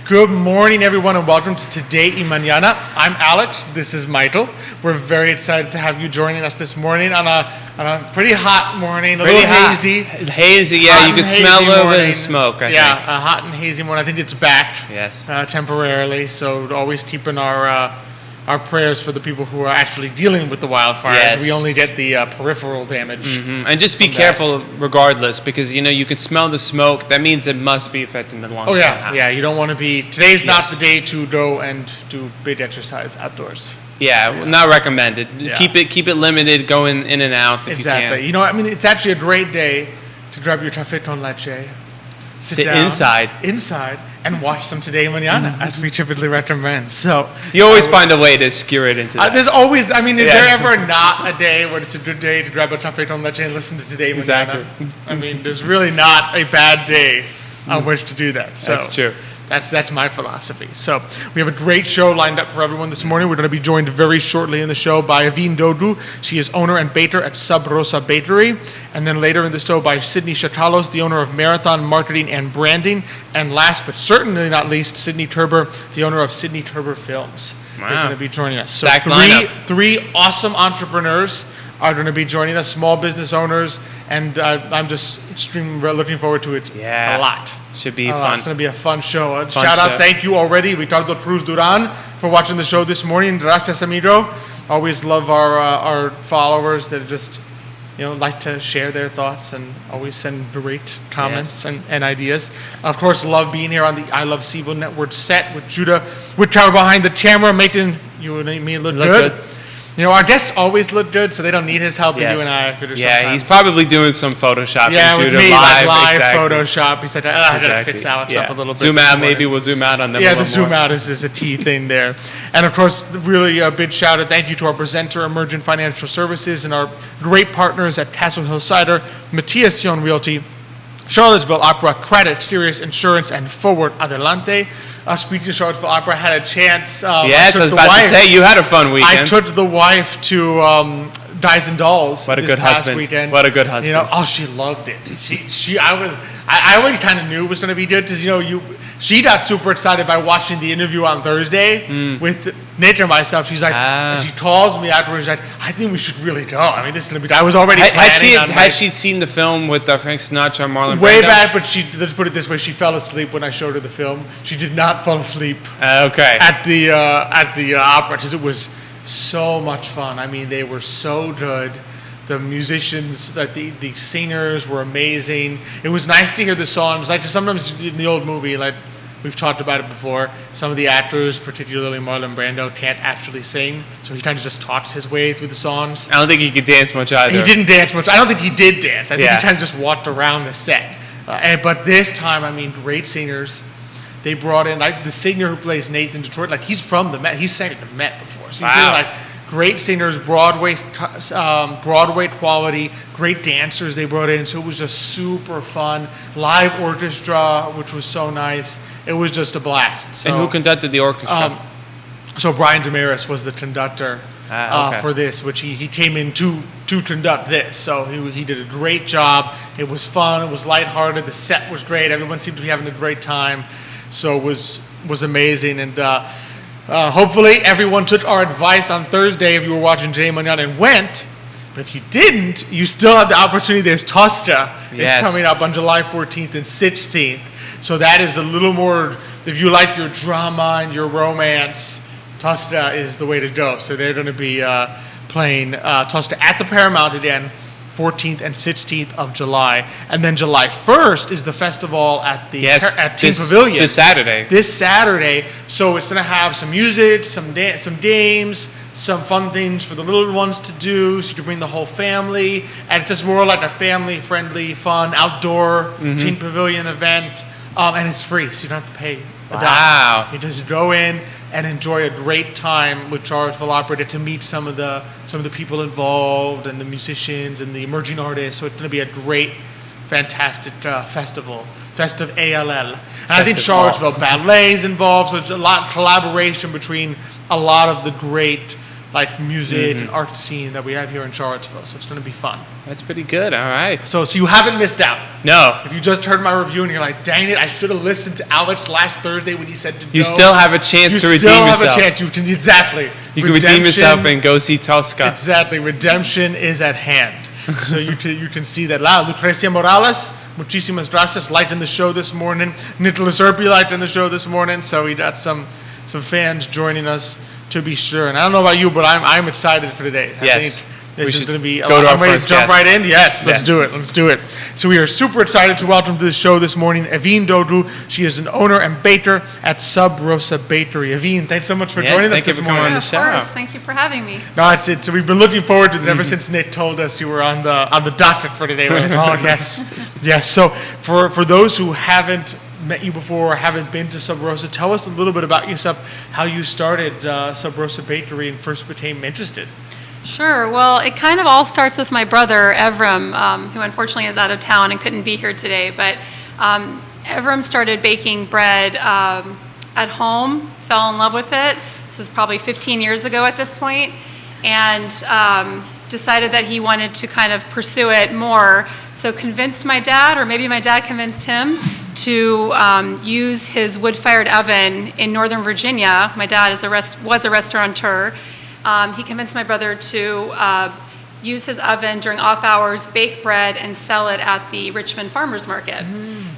Good morning, everyone, and welcome to Today y Mañana. I'm Alex. This is Michael. We're very excited to have you joining us this morning on a pretty hot morning, a little hazy. Hazy, yeah. You can smell a little bit of smoke, I think. Yeah, a hot and hazy morning. I think it's back temporarily, so always keeping our prayers for the people who are actually dealing with the wildfires. Yes. We only get the peripheral damage. Mm-hmm. And just be careful regardless, because, you can smell the smoke. That means it must be affecting the lungs. Oh, yeah. Somehow. Yeah, you don't want to be... Today's not the day to go and do big exercise outdoors. Yeah, not recommended. Yeah. Keep it limited, go in and out if you can. Exactly. It's actually a great day to grab your café con leche, sit down inside, and watch some Today Mañana, as we typically recommend. So you always find a way to skewer it into that. There's always, is there ever not a day when it's a good day to grab a café con leche and listen to Today Mañana? Exactly. There's really not a bad day on which to do that. So that's true. That's my philosophy. So we have a great show lined up for everyone this morning. We're going to be joined very shortly in the show by Evin Dogu. She is owner and baker at Rosa Bakery. And then later in the show by Sydney Chakalos, the owner of Marathon Marketing and Branding. And last but certainly not least, Sydney Turber, the owner of Sydney Turber Films, is going to be joining us. So three awesome entrepreneurs are going to be joining us, small business owners, and I'm just extremely looking forward to it a lot. Should be fun. It's going to be a fun show. Shout out, thank you already, Ricardo Cruz Duran, for watching the show this morning. Gracias, amigo. Always love our followers that just like to share their thoughts and always send great comments and ideas. Of course, love being here on the I Love CVille Network set with Judah Whittaker behind the camera, making you and me look good. Our guests always look good, so they don't need his help. And you and I sometimes. Yeah, he's probably doing some Photoshopping. Yeah, with me, live Photoshop. He said, I got to fix Alex up a little bit. Zoom out, maybe we'll zoom out on them a little more. Yeah, the zoom out is a key thing there. And, of course, really a big shout out, thank you to our presenter, Emergent Financial Services, and our great partners at Castle Hill Cider, Matias Realty, Charlottesville Opera, Craddock, Sirius Insurance, and Forward Adelante. Speaking of Charlottesville Opera, I had a chance. I was about to say, you had a fun weekend. I took the wife to Dice and Dolls this past weekend. What a good husband. She loved it. I already kind of knew it was going to be good because, she got super excited by watching the interview on Thursday with Nick and myself. She's like, she calls me afterwards. She's like, I think we should really go. This is going to be. I was already planning on. Had she seen the film with Frank Sinatra and Marlon Brando? Way back, but let's put it this way: she fell asleep when I showed her the film. She did not fall asleep. At the opera because it was so much fun. They were so good. The musicians, the singers were amazing. It was nice to hear the songs. Sometimes in the old movie, we've talked about it before, some of the actors, particularly Marlon Brando, can't actually sing. So he kind of just talks his way through the songs. I don't think he could dance much either. He didn't dance much. I don't think he did dance. I think he kind of just walked around the set. But this time, great singers. They brought in, the singer who plays Nathan Detroit, he's from the Met. He's sang at the Met before. So great singers, Broadway quality, great dancers they brought in. So it was just super fun. Live orchestra, which was so nice. It was just a blast. So, and who conducted the orchestra? So Brian Damaris was the conductor for this, which he came in to conduct this. So he did a great job. It was fun. It was lighthearted. The set was great. Everyone seemed to be having a great time. So it was amazing. And hopefully everyone took our advice on Thursday if you were watching Today Mañana and went. But if you didn't, you still have the opportunity. There's Tosca is coming up on July 14th and 16th. So that is a little more, if you like your drama and your romance, Tosca is the way to go. So they're going to be playing Tosca at the Paramount again, 14th and 16th of July. And then July 1st is the festival at Team Pavilion. This Saturday. So it's going to have some music, some games, some fun things for the little ones to do. So you can bring the whole family. And it's just more like a family-friendly, fun, outdoor Team Pavilion event. And it's free, so you don't have to pay a dime. You just go in and enjoy a great time with Charlottesville Opera to meet some of the people involved and the musicians and the emerging artists. So it's going to be a great, fantastic festival, Festive ALL. And I think Charlottesville Ballet is involved, so it's a lot of collaboration between a lot of the great like music and art scene that we have here in Charlottesville. So it's going to be fun. That's pretty good. All right. So you haven't missed out. No. If you just heard my review and you're like, dang it, I should have listened to Alex last Thursday when he said to go. You still have a chance to redeem yourself. You still have a chance. You can, exactly. You can redeem yourself and go see Tosca. Exactly. Redemption is at hand. So you can see that. La Lucrecia Morales, muchísimas gracias, liked in the show this morning. Nickolas Urpí liked in the show this morning. So we got some fans joining us, to be sure. And I don't know about you, but I'm excited for today. I think this is going to be. I'm ready to jump right in. Yes, let's do it. Let's do it. So we are super excited to welcome to the show this morning Evin Dogu. She is an owner and baker at Sub Rosa Bakery. Evin, thanks so much for joining us this morning. On the show. Of course. Thank you for having me. No, it's so we've been looking forward to this ever since Nick told us you were on the docket for today. We're like, oh yes, yes. So for those who haven't met you before or haven't been to Sub Rosa, tell us a little bit about yourself, how you started Sub Rosa Bakery and first became interested. Sure. Well, it kind of all starts with my brother, Evin, who unfortunately is out of town and couldn't be here today. But Evin started baking bread at home, fell in love with it. This is probably 15 years ago at this point, and decided that he wanted to kind of pursue it more. So convinced my dad, or maybe my dad convinced him, to use his wood-fired oven in Northern Virginia. My dad was a restaurateur. He convinced my brother to use his oven during off hours, bake bread, and sell it at the Richmond Farmers Market.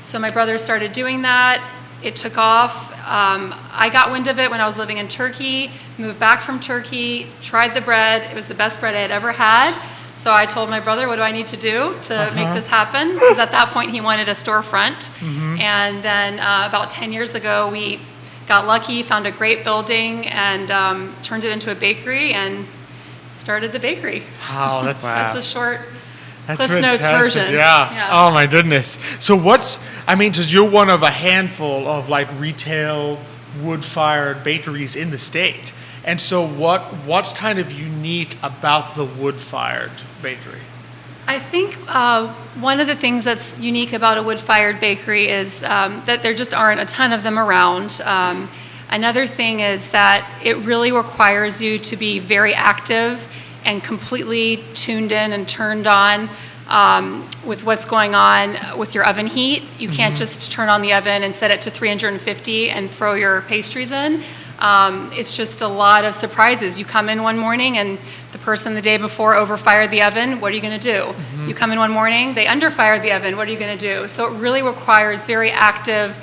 So my brother started doing that. It took off. I got wind of it when I was living in Turkey, moved back from Turkey, tried the bread. It was the best bread I had ever had. So I told my brother, what do I need to do to make this happen? Because at that point he wanted a storefront. And then about 10 years ago, we got lucky, found a great building, and turned it into a bakery and started the bakery. Wow, that's the short Cliff Notes version. Yeah. Oh my goodness. So because you're one of a handful of like retail wood-fired bakeries in the state. And so what's kind of unique about the wood-fired bakery? I think one of the things that's unique about a wood-fired bakery is that there just aren't a ton of them around. Another thing is that it really requires you to be very active and completely tuned in and turned on with what's going on with your oven heat. You can't just turn on the oven and set it to 350 and throw your pastries in. It's just a lot of surprises. You come in one morning and the person the day before overfired the oven. What are you going to do? You come in one morning, they underfired the oven. What are you going to do? So it really requires very active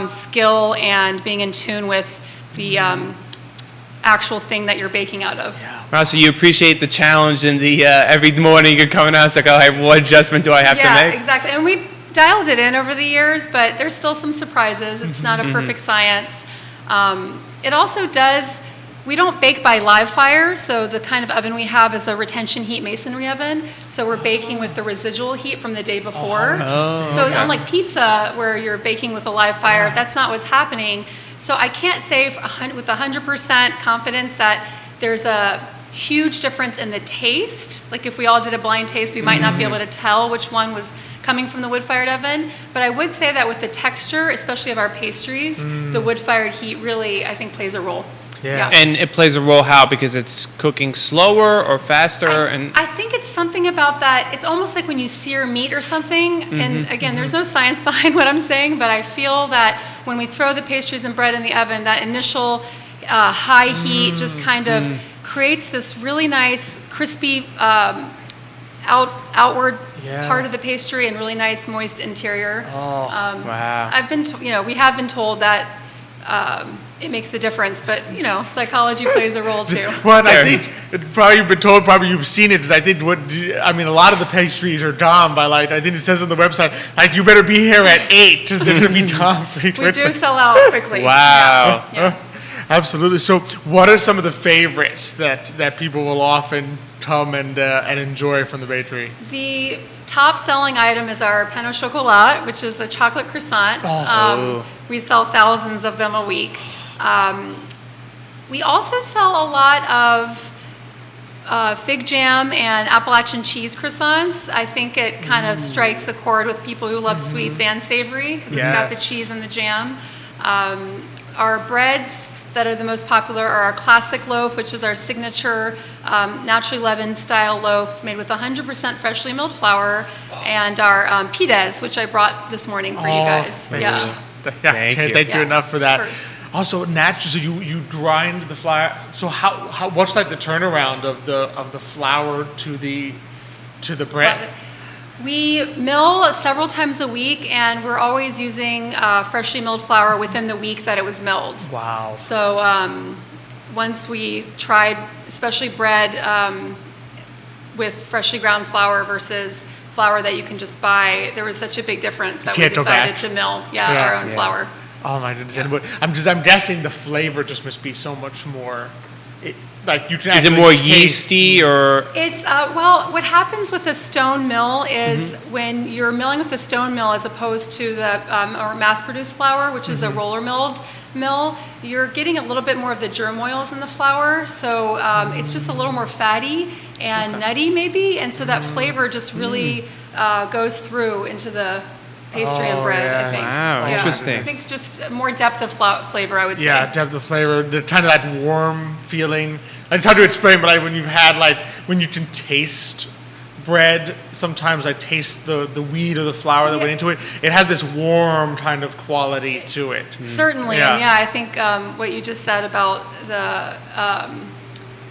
skill and being in tune with the actual thing that you're baking out of. Wow, so you appreciate the challenge and the every morning you're coming out, it's like, oh, hey, what adjustment do I have to make? Yeah, exactly. And we've dialed it in over the years, but there's still some surprises. It's not a perfect science. It also we don't bake by live fire, so the kind of oven we have is a retention heat masonry oven. So we're baking with the residual heat from the day before. So unlike pizza, where you're baking with a live fire, that's not what's happening. So I can't say with 100% confidence that there's a huge difference in the taste. Like if we all did a blind taste, we might not be able to tell which one was coming from the wood-fired oven. But I would say that with the texture, especially of our pastries, the wood-fired heat really, I think, plays a role. Yeah. And it plays a role how? Because it's cooking slower or faster? I think it's something about that. It's almost like when you sear meat or something. And again, there's no science behind what I'm saying, but I feel that when we throw the pastries and bread in the oven, that initial high heat just kind of creates this really nice, crispy outward part of the pastry and really nice, moist interior. Wow. We have been told that it makes a difference, but psychology plays a role too. Well, I think you've been told, probably you've seen it, because I think a lot of the pastries are gone by I think it says on the website, you better be here at 8 because they're going to be gone pretty quickly. We do sell out quickly. Wow. Yeah. Absolutely. So what are some of the favorites that people will often come and enjoy from the bakery? The top selling item is our pain au chocolat, which is the chocolate croissant. We sell thousands of them a week. We also sell a lot of fig jam and Appalachian cheese croissants. I think it kind of strikes a chord with people who love sweets and savory because it's got the cheese and the jam. Our breads, that are the most popular are our classic loaf, which is our signature naturally leavened style loaf made with 100% freshly milled flour, and our pides, which I brought this morning for you guys. Thank you. Thank you enough for that. Also, naturally, so you grind the flour. So how what's like the turnaround of the flour to the bread? We mill several times a week, and we're always using freshly milled flour within the week that it was milled. Wow. So once we tried, especially bread with freshly ground flour versus flour that you can just buy, there was such a big difference that we decided to mill our own flour. Oh my goodness! Yeah. I'm guessing the flavor just must be so much more. Like you can. Is it more yeasty or? It's well, what happens with a stone mill is when you're milling with a stone mill as opposed to the or mass-produced flour, which is a roller milled mill, you're getting a little bit more of the germ oils in the flour, so it's just a little more fatty and nutty maybe, and so that flavor just really goes through into the pastry and bread, I think. Wow, interesting. I think it's just more depth of flavor, I would say. Yeah, depth of flavor, the kind of that warm feeling. It's hard to explain, but when you've had when you can taste bread, sometimes I taste the wheat or the flour that went into it. It has this warm kind of quality to it. Certainly, and I think what you just said about the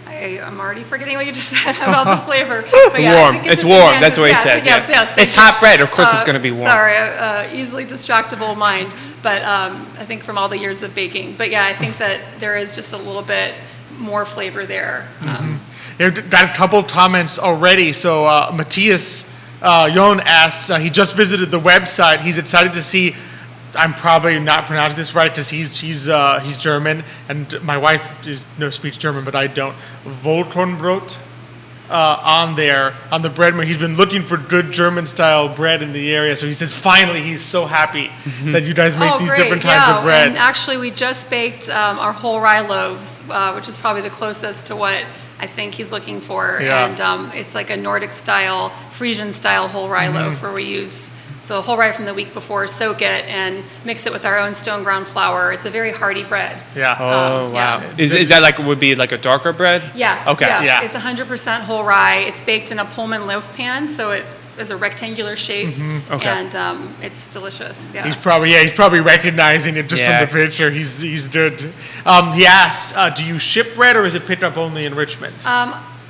I'm already forgetting what you just said about the flavor. But warm. It's warm. That's what he said. Yes. It's hot bread. Of course, it's going to be warm. Sorry, easily distractible mind. But I think from all the years of baking. But I think that there is just a little bit more flavor there. Got a couple comments already. So Matthias Yon asks, he just visited the website. He's excited to see. I'm probably not pronouncing this right because he's German, and my wife speaks German, but I don't. Vollkornbrot on the bread. He's been looking for good German-style bread in the area, so he says finally he's so happy that you guys make these different kinds of bread. And actually, we just baked our whole rye loaves, which is probably the closest to what I think he's looking for. And it's like a Nordic-style, Frisian-style whole rye loaf where we use the whole rye from the week before, soak it, and mix it with our own stone ground flour. It's a very hearty bread. Yeah. Wow. Yeah. Is that would be like a darker bread? Yeah. Okay. Yeah. It's 100% whole rye. It's baked in a Pullman loaf pan, so it is a rectangular shape, and it's delicious. Yeah. He's probably recognizing it just from the picture. He's good. He asks, do you ship bread or is it picked up only in Richmond?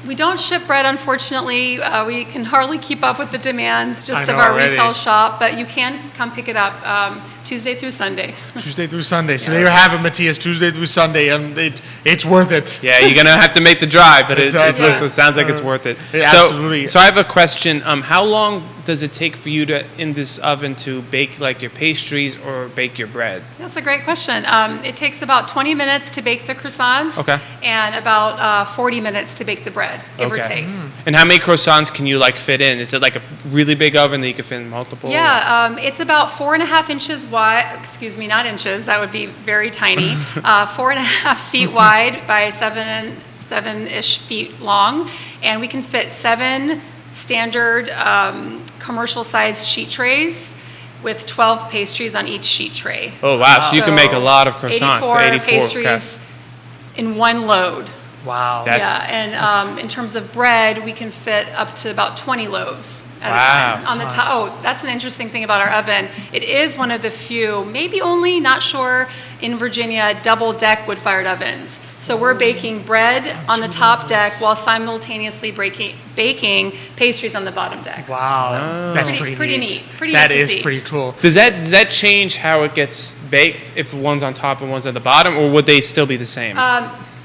We don't ship bread, unfortunately. We can hardly keep up with the demands just of our retail shop, but you can come pick it up Tuesday through Sunday. Tuesday through Sunday. So there you have it, Matthias, Tuesday through Sunday, and it's worth it. Yeah, you're going to have to make the drive, but it sounds like it's worth it. Absolutely. So I have a question. How long does it take for you in this oven to bake like your pastries or bake your bread? That's a great question. It takes about 20 minutes to bake the croissants and about 40 minutes to bake the bread, give or take. And how many croissants can you fit in? Is it like a really big oven that you can fit in multiple? Yeah, it's about 4.5 inches wide. Excuse me, not inches. That would be very tiny. 4.5 feet wide by 7-ish feet long, and we can fit 7 standard commercial-sized sheet trays with 12 pastries on each sheet tray. Oh wow! So you can make a lot of croissants. 84 pastries in one load. Wow. And in terms of bread, we can fit up to about 20 loaves at a time. On the top. Oh, that's an interesting thing about our oven. It is one of the few, maybe only, not sure, in Virginia, double-deck wood-fired ovens. So we're baking bread on the top deck while simultaneously baking pastries on the bottom deck. Wow, so that's pretty neat. That is pretty cool. Does that change how it gets baked if one's on top and one's on the bottom, or would they still be the same?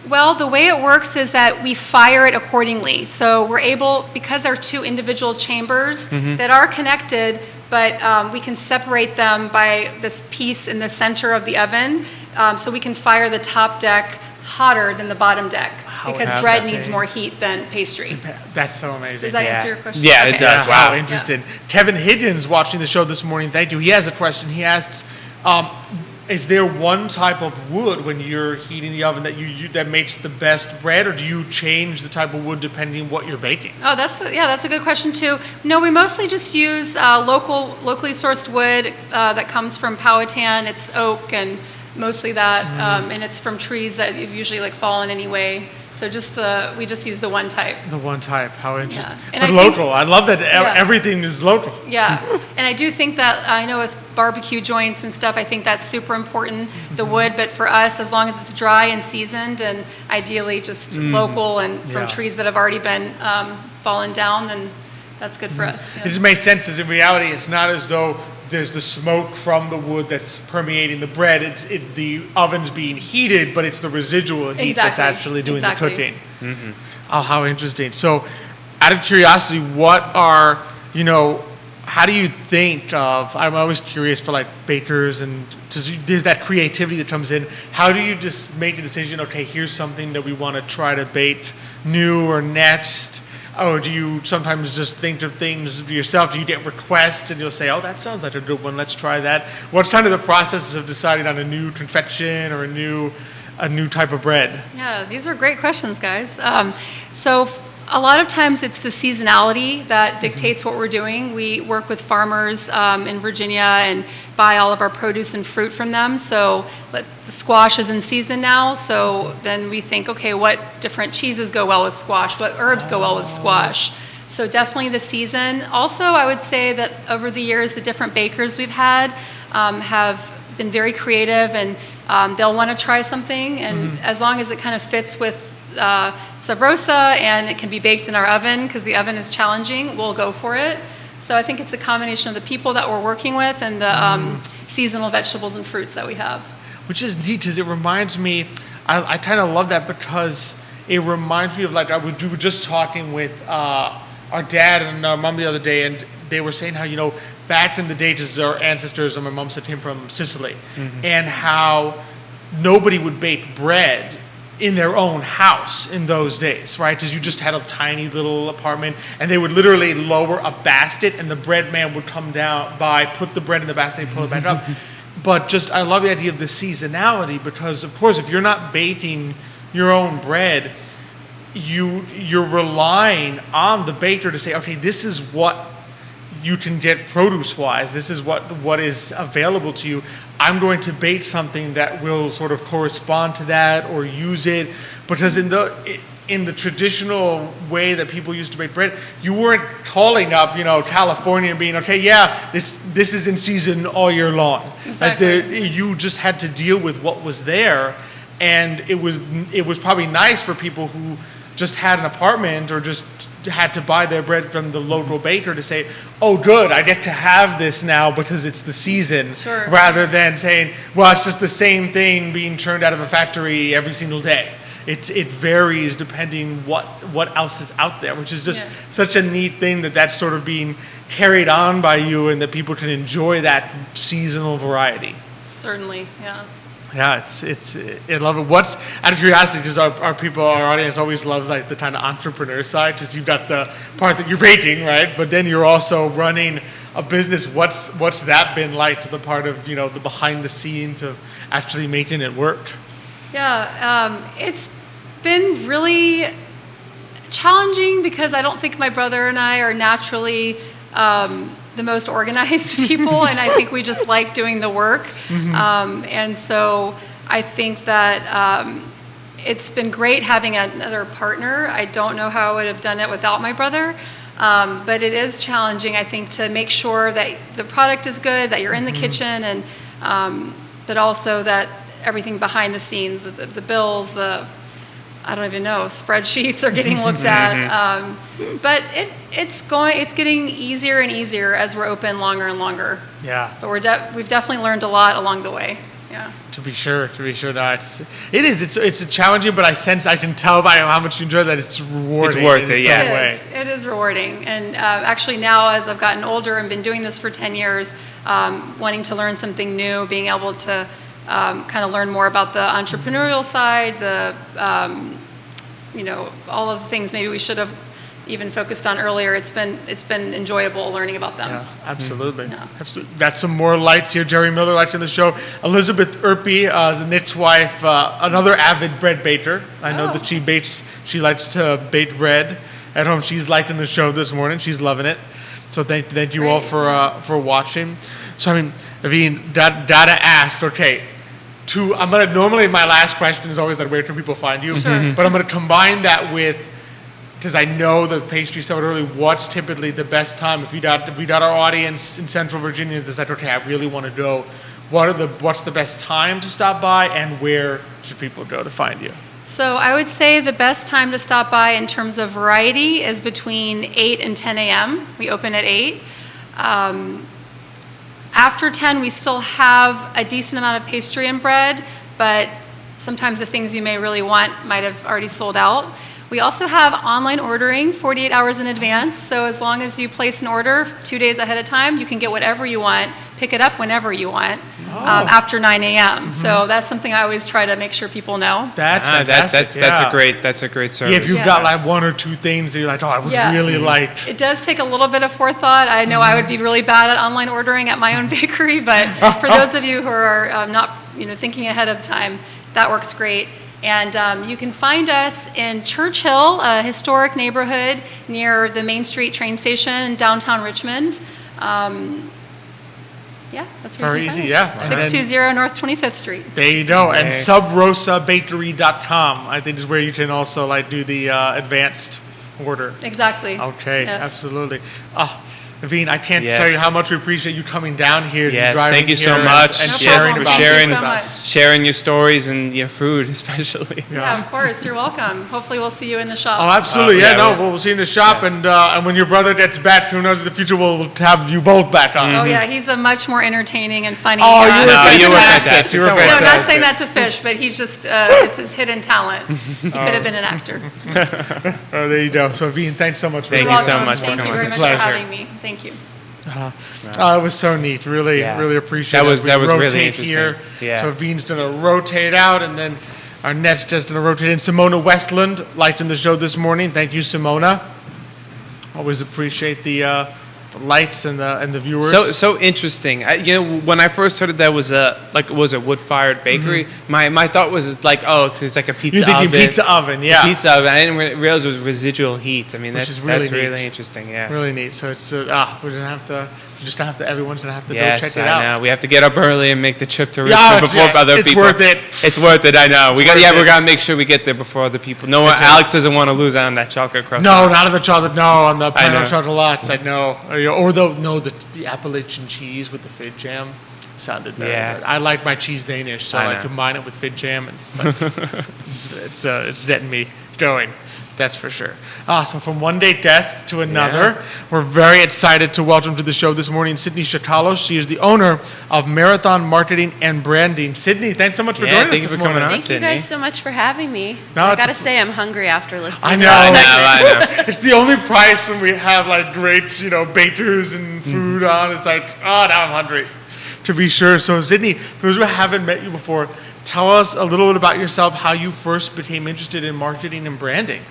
Well, the way it works is that we fire it accordingly. So we're able, because they're 2 individual chambers that are connected, but we can separate them by this piece in the center of the oven. So we can fire the top deck hotter than the bottom deck because bread needs more heat than pastry. That's so amazing. Does that answer your question? Yeah, it does. Wow. How interesting. Kevin Higgins watching the show this morning. Thank you. He has a question. He asks, is there one type of wood when you're heating the oven that makes the best bread, or do you change the type of wood depending what you're baking? Oh, that's a good question too. No, we mostly just use locally sourced wood that comes from Powhatan. It's oak and mostly that, and it's from trees that have usually like fallen anyway. So we just use the one type. The one type, how interesting. Yeah. But local, I love that everything is local. Yeah, and I do think that, I know with barbecue joints and stuff, I think that's super important, the wood, but for us, as long as it's dry and seasoned and ideally just local and from trees that have already been fallen down, then that's good for us. Yeah. It just makes sense, because in reality, it's not as though there's the smoke from the wood that's permeating the bread. The oven's being heated, but it's the residual heat that's actually doing the cooking. Mm-hmm. Oh, how interesting. So, out of curiosity, how do you think of, I'm always curious for like bakers, and there's that creativity that comes in. How do you just make a decision, okay, here's something that we want to try to bake new or next? Or do you sometimes just think of things yourself? Do you get requests and you'll say, oh, that sounds like a good one, let's try that? What's kind of the process of deciding on a new confection or a new type of bread? Yeah, these are great questions, guys. So a lot of times it's the seasonality that dictates what we're doing. We work with farmers in Virginia and buy all of our produce and fruit from them. So the squash is in season now, so then we think, okay, what different cheeses go well with squash? What herbs go well with squash? So definitely the season. Also, I would say that over the years, the different bakers we've had have been very creative, and they'll want to try something, and as long as it kind of fits with Rosa and it can be baked in our oven, because the oven is challenging, we'll go for it. So I think it's a combination of the people that we're working with and the seasonal vegetables and fruits that we have. Which is neat, because it reminds me, I kind of love that, because it reminds me of like, we were just talking with our dad and our mom the other day, and they were saying how, back in the day, because our ancestors on my mom's side came from Sicily, and how nobody would bake bread in their own house in those days, right? Because you just had a tiny little apartment, and they would literally lower a basket, and the bread man would come down by, put the bread in the basket, and pull it back up. But I love the idea of the seasonality, because of course, if you're not baking your own bread, you're relying on the baker to say, okay, this is what you can get produce-wise. This is what is available to you. I'm going to bake something that will sort of correspond to that or use it, because in the traditional way that people used to bake bread, you weren't calling up, California and being, okay, yeah, this is in season all year long. Exactly. You just had to deal with what was there, and it was probably nice for people who just had an apartment or just had to buy their bread from the local baker to say, oh, good, I get to have this now because it's the season, sure, rather than saying, well, it's just the same thing being churned out of a factory every single day. It varies depending what else is out there, which is just such a neat thing that's sort of being carried on by you, and that people can enjoy that seasonal variety. Certainly, yeah. Yeah, I love it. What's, out of curiosity, because our audience always loves like the kind of entrepreneur side, because you've got the part that you're baking, right? But then you're also running a business. What's that been like, the part of, the behind the scenes of actually making it work? Yeah, it's been really challenging, because I don't think my brother and I are naturally the most organized people, and I think we just like doing the work. And so I think that it's been great having another partner. I don't know how I would have done it without my brother, but it is challenging, I think, to make sure that the product is good, that you're in the kitchen, and but also that everything behind the scenes, the bills, I don't even know, spreadsheets are getting looked at. But it's getting easier and easier as we're open longer and longer. Yeah. But we've definitely learned a lot along the way. Yeah. To be sure. No, it's a challenging, but I can tell by how much you enjoy that it's rewarding. It's worth it, yeah. Way. It is rewarding. And actually now, as I've gotten older and been doing this for 10 years, wanting to learn something new, being able to kind of learn more about the entrepreneurial side, all of the things maybe we should have even focused on earlier. It's been enjoyable learning about them. Yeah, absolutely. Absolutely. Got some more lights here. Jerry Miller lights in the show. Elizabeth Urpí is Nick's wife, another avid bread baker. I know that she likes to bake bread at home. She's lighting in the show this morning. She's loving it. So thank you all for watching. So Evin, Dada asked, okay, normally my last question is always like, where can people find you? Sure. But I'm gonna combine that with, because I know the pastry sold early, what's typically the best time if we got our audience in Central Virginia that's like, okay, I really want to go. What's the best time to stop by, and where should people go to find you? So I would say the best time to stop by in terms of variety is between 8 and 10 a.m. We open at 8. After 10, we still have a decent amount of pastry and bread, but sometimes the things you may really want might have already sold out. We also have online ordering 48 hours in advance, so as long as you place an order 2 days ahead of time, you can get whatever you want, pick it up whenever you want, after 9 a.m. So that's something I always try to make sure people know. That's fantastic. That's a great service. Yeah, if you've got like one or two things that you're like, oh, I would really like. It does take a little bit of forethought. I know I would be really bad at online ordering at my own bakery, but for those of you who are not thinking ahead of time, that works great. And you can find us in Churchill, a historic neighborhood near the Main Street train station in downtown Richmond. That's where very you can easy, find us. yeah. 620 North 25th Street. There you go. And subrosabakery.com, I think, is where you can also do the advanced order. Exactly. Okay, yes. Absolutely. Evin, I can't tell you how much we appreciate you coming down here. Yes, driving thank you here so much. And No sharing problem. about Thank you this so with much. us. Sharing your stories and your food, especially. Yeah, of course. You're welcome. Hopefully we'll see you in the shop. Oh, absolutely. yeah, We'll see you in the shop. And when your brother gets back, who knows, in the future, we'll have you both back on. Oh, yeah. He's a much more entertaining and funny. Oh, you were No, you were fantastic. fantastic. You were No, No, fantastic. not saying that to Fish, but he's just, it's his hidden talent. He could have been an actor. Oh, there you go. So, Evin, thanks so much for Thank You're you so welcome. much for Thank you coming. very It's a much for pleasure. having me. Thank you. It was so neat. Really appreciate That it. was We really rotate interesting. here. Yeah. So Evin's going to rotate out, and then our net's just going to rotate in. Simona Westland liked in the show this morning. Thank you, Simona. Always appreciate the likes and the viewers. So interesting. When I first heard that was a wood-fired bakery, my thought was like, it's like a pizza You're thinking oven. pizza oven, yeah. Pizza oven. I didn't realize it was residual heat. I mean, Which that's is really really neat. interesting. Yeah. Really neat. So it's everyone's gonna have to go Yes, check it I out. know. We have to get up early and make the trip to Yeah, Richmond before other it's people. worth it. It's worth it. I know. It's worth it. We're gonna make sure we get there before other people. No one. That's right. Alex doesn't want to lose out on that chocolate croissant. No, not on the chocolate. No, on the I know. pineapple chocolate lots. I know. Or the Appalachian cheese with the fig jam sounded very good. I like my cheese Danish, so I know. combine it with fig jam, and it's like, it's getting me going. That's for sure. So from one date guest to another, we're very excited to welcome to the show this morning Sydney Chakalos. She is the owner of Marathon Marketing and Branding. Sydney, thanks so much for joining us thank you this for morning. coming on. Thank you Sydney. guys so much for having me. No, I it's- gotta say, I'm hungry after listening. I to know. that segment. I know. It's the only price when we have great, bakers and food on. It's like, now I'm hungry. To be sure. So Sydney, for those who haven't met you before, tell us a little bit about yourself, how you first became interested in marketing and branding.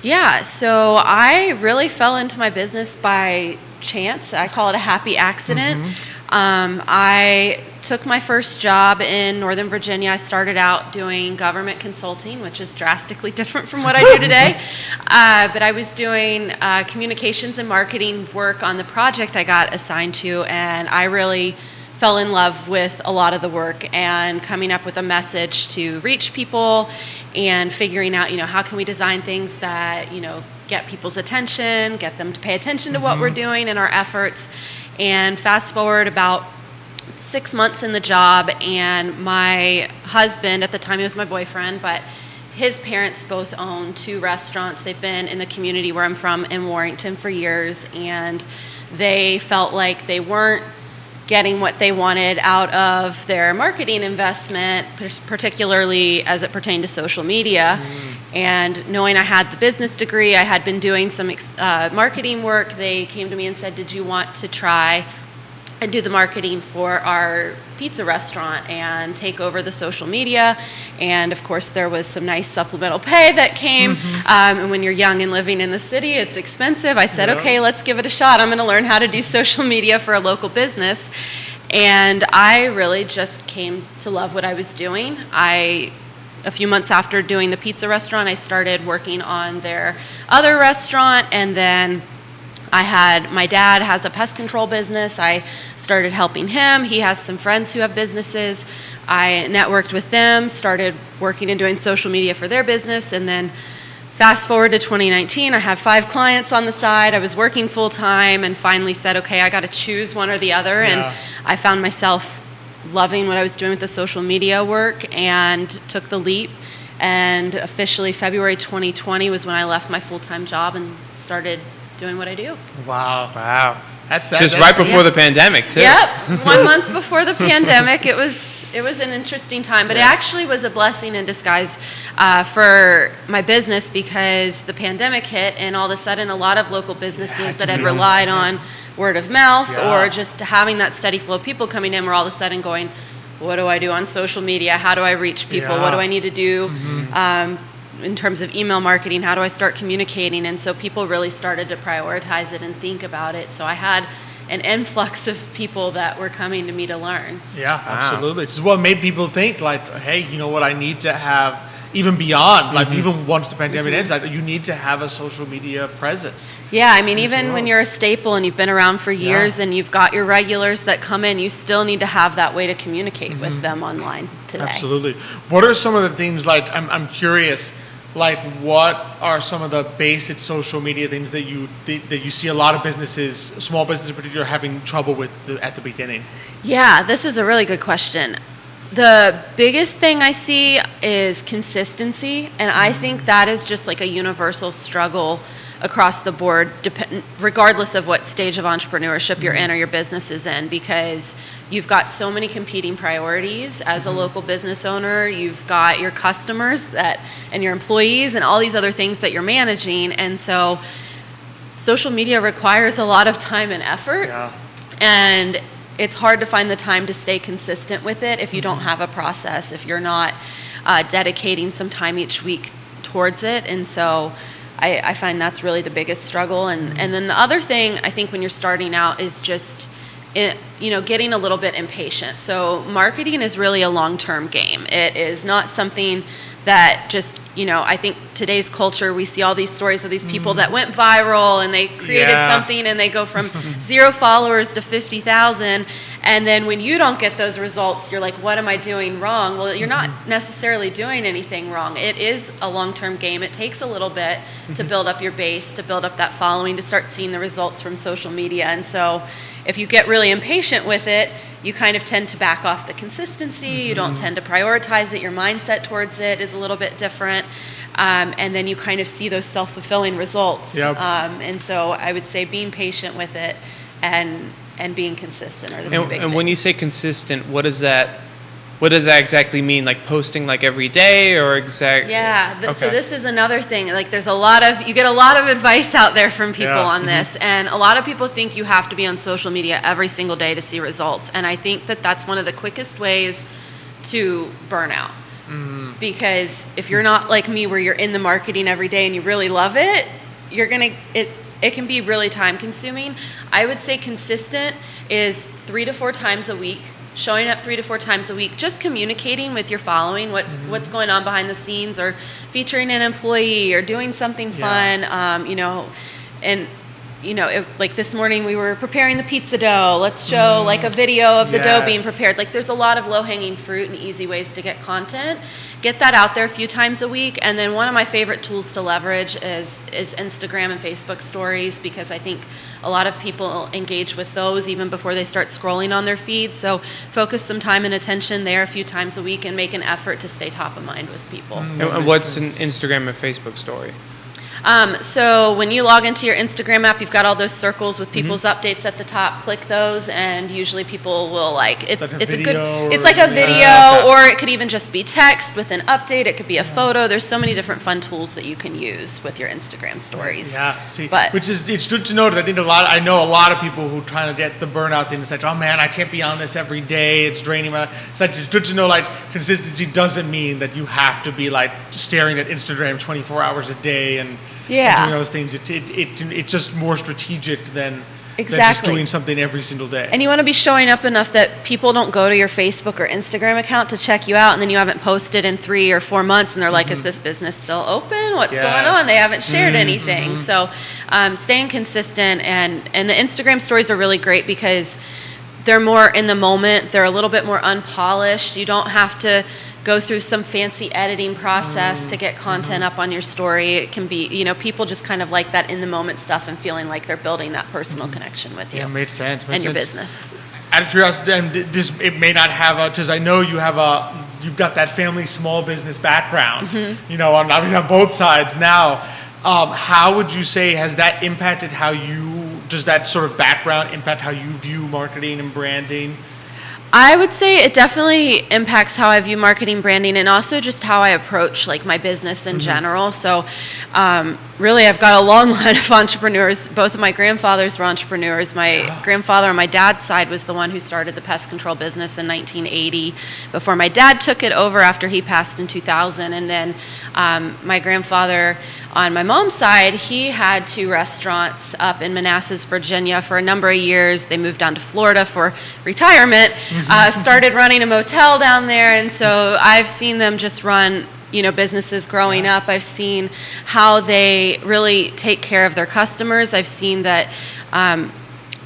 Yeah, so I really fell into my business by chance. I call it a happy accident. I took my first job in Northern Virginia. I started out doing government consulting, which is drastically different from what I do today. But I was doing communications and marketing work on the project I got assigned to, and I really fell in love with a lot of the work and coming up with a message to reach people and figuring out, how can we design things that, get people's attention, get them to pay attention to what we're doing and our efforts. And fast forward about 6 months in the job, and my husband, at the time he was my boyfriend, but his parents both own 2 restaurants. They've been in the community where I'm from in Warrington for years, and they felt like they weren't getting what they wanted out of their marketing investment, particularly as it pertained to social media. And knowing I had the business degree, I had been doing some marketing work, they came to me and said, did you want to try and do the marketing for our pizza restaurant and take over the social media? And of course there was some nice supplemental pay that came. And when you're young and living in the city, it's expensive. I said, okay, let's give it a shot. I'm going to learn how to do social media for a local business. And I really just came to love what I was doing. A few months after doing the pizza restaurant, I started working on their other restaurant, and then My dad has a pest control business. I started helping him. He has some friends who have businesses. I networked with them, started working and doing social media for their business, and then fast forward to 2019, I have 5 clients on the side. I was working full time and finally said, okay, I got to choose one or the other. Yeah. And I found myself loving what I was doing with the social media work and took the leap. And officially February 2020 was when I left my full-time job and started doing what I do. Wow. That's just right before the pandemic, too. Yep, 1 month before the pandemic. It was an interesting time, but it actually was a blessing in disguise for my business, because the pandemic hit, and all of a sudden a lot of local businesses that had relied on word of mouth or just having that steady flow of people coming in were all of a sudden going, what do I do on social media? How do I reach people? What do I need to do? In terms of email marketing, how do I start communicating? And so people really started to prioritize it and think about it. So I had an influx of people that were coming to me to learn. Yeah, absolutely. It's what made people think, like, hey, you know what, I need to have, even beyond, like even once the pandemic ends, like, you need to have a social media presence. Yeah, I mean, even when you're a staple and you've been around for years and you've got your regulars that come in, you still need to have that way to communicate with them online today. Absolutely. What are some of the things, like, I'm curious, like, what are some of the basic social media things that you see a lot of businesses, small businesses in particular, having trouble with at the beginning? Yeah, this is a really good question. The biggest thing I see is consistency, and I think that is just like a universal struggle across the board, regardless of what stage of entrepreneurship you're in or your business is in, because you've got so many competing priorities as a local business owner. You've got your customers and your employees and all these other things that you're managing, and so social media requires a lot of time and effort, and it's hard to find the time to stay consistent with it if you don't have a process, if you're not dedicating some time each week towards it. And so I find that's really the biggest struggle. And then the other thing I think when you're starting out is just getting a little bit impatient. So marketing is really a long-term game. It is not something that just, I think today's culture, we see all these stories of these people that went viral and they created something and they go from 0 followers to 50,000. And then when you don't get those results, you're like, what am I doing wrong? Well, you're not necessarily doing anything wrong. It is a long-term game. It takes a little bit to build up your base, to build up that following, to start seeing the results from social media. And so if you get really impatient with it, you kind of tend to back off the consistency. You don't tend to prioritize it. Your mindset towards it is a little bit different. And then you kind of see those self-fulfilling results. Yep. And so I would say being patient with it and being consistent are the two big things. And when you say consistent, what does that exactly mean? Like posting like every day or exactly? Yeah. So this is another thing. Like you get a lot of advice out there from people on this. And a lot of people think you have to be on social media every single day to see results. And I think that that's one of the quickest ways to burn out. Because if you're not like me where you're in the marketing every day and you really love it, it can be really time consuming. I would say consistent is 3 to 4 times a week. Showing up 3 to 4 times a week, just communicating with your following, what's going on behind the scenes, or featuring an employee, or doing something fun, like this morning we were preparing the pizza dough. Let's show like a video of the dough being prepared. Like there's a lot of low-hanging fruit and easy ways to get content. Get that out there a few times a week. And then one of my favorite tools to leverage is Instagram and Facebook stories, because I think a lot of people engage with those even before they start scrolling on their feed. So focus some time and attention there a few times a week and make an effort to stay top of mind with people. And what's an Instagram and Facebook story? So when you log into your Instagram app, you've got all those circles with people's updates at the top. Click those, and usually people will it's like a video, or it could even just be text with an update. It could be a photo. There's so many different fun tools that you can use with your Instagram stories. Yeah, it's good to know, because I know a lot of people who kind of get the burnout thing. It's like, oh man, I can't be on this every day. It's draining my life. It's like, it's good to know, like, consistency doesn't mean that you have to be like staring at Instagram 24 hours a day and doing those things. It's just more strategic than than just doing something every single day. And you want to be showing up enough that people don't go to your Facebook or Instagram account to check you out, and then you haven't posted in 3 or 4 months, and they're like, is this business still open? What's going on? They haven't shared anything. So staying consistent, and the Instagram stories are really great because they're more in the moment. They're a little bit more unpolished. You don't have to go through some fancy editing process to get content up on your story. It can be, people just kind of like that in the moment stuff and feeling like they're building that personal connection with you. Yeah, makes sense. And your business. Out of curiosity, and it may not have because I know you've got that family small business background, obviously on both sides now. How would you say has that impacted does that sort of background impact how you view marketing and branding? I would say it definitely impacts how I view marketing, branding, and also just how I approach my business in general. So really, I've got a long line of entrepreneurs. Both of my grandfathers were entrepreneurs. My grandfather on my dad's side was the one who started the pest control business in 1980 before my dad took it over after he passed in 2000. And then my grandfather on my mom's side, he had 2 restaurants up in Manassas, Virginia for a number of years. They moved down to Florida for retirement, started running a motel down there. And so I've seen them just run businesses growing up. I've seen how they really take care of their customers. I've seen that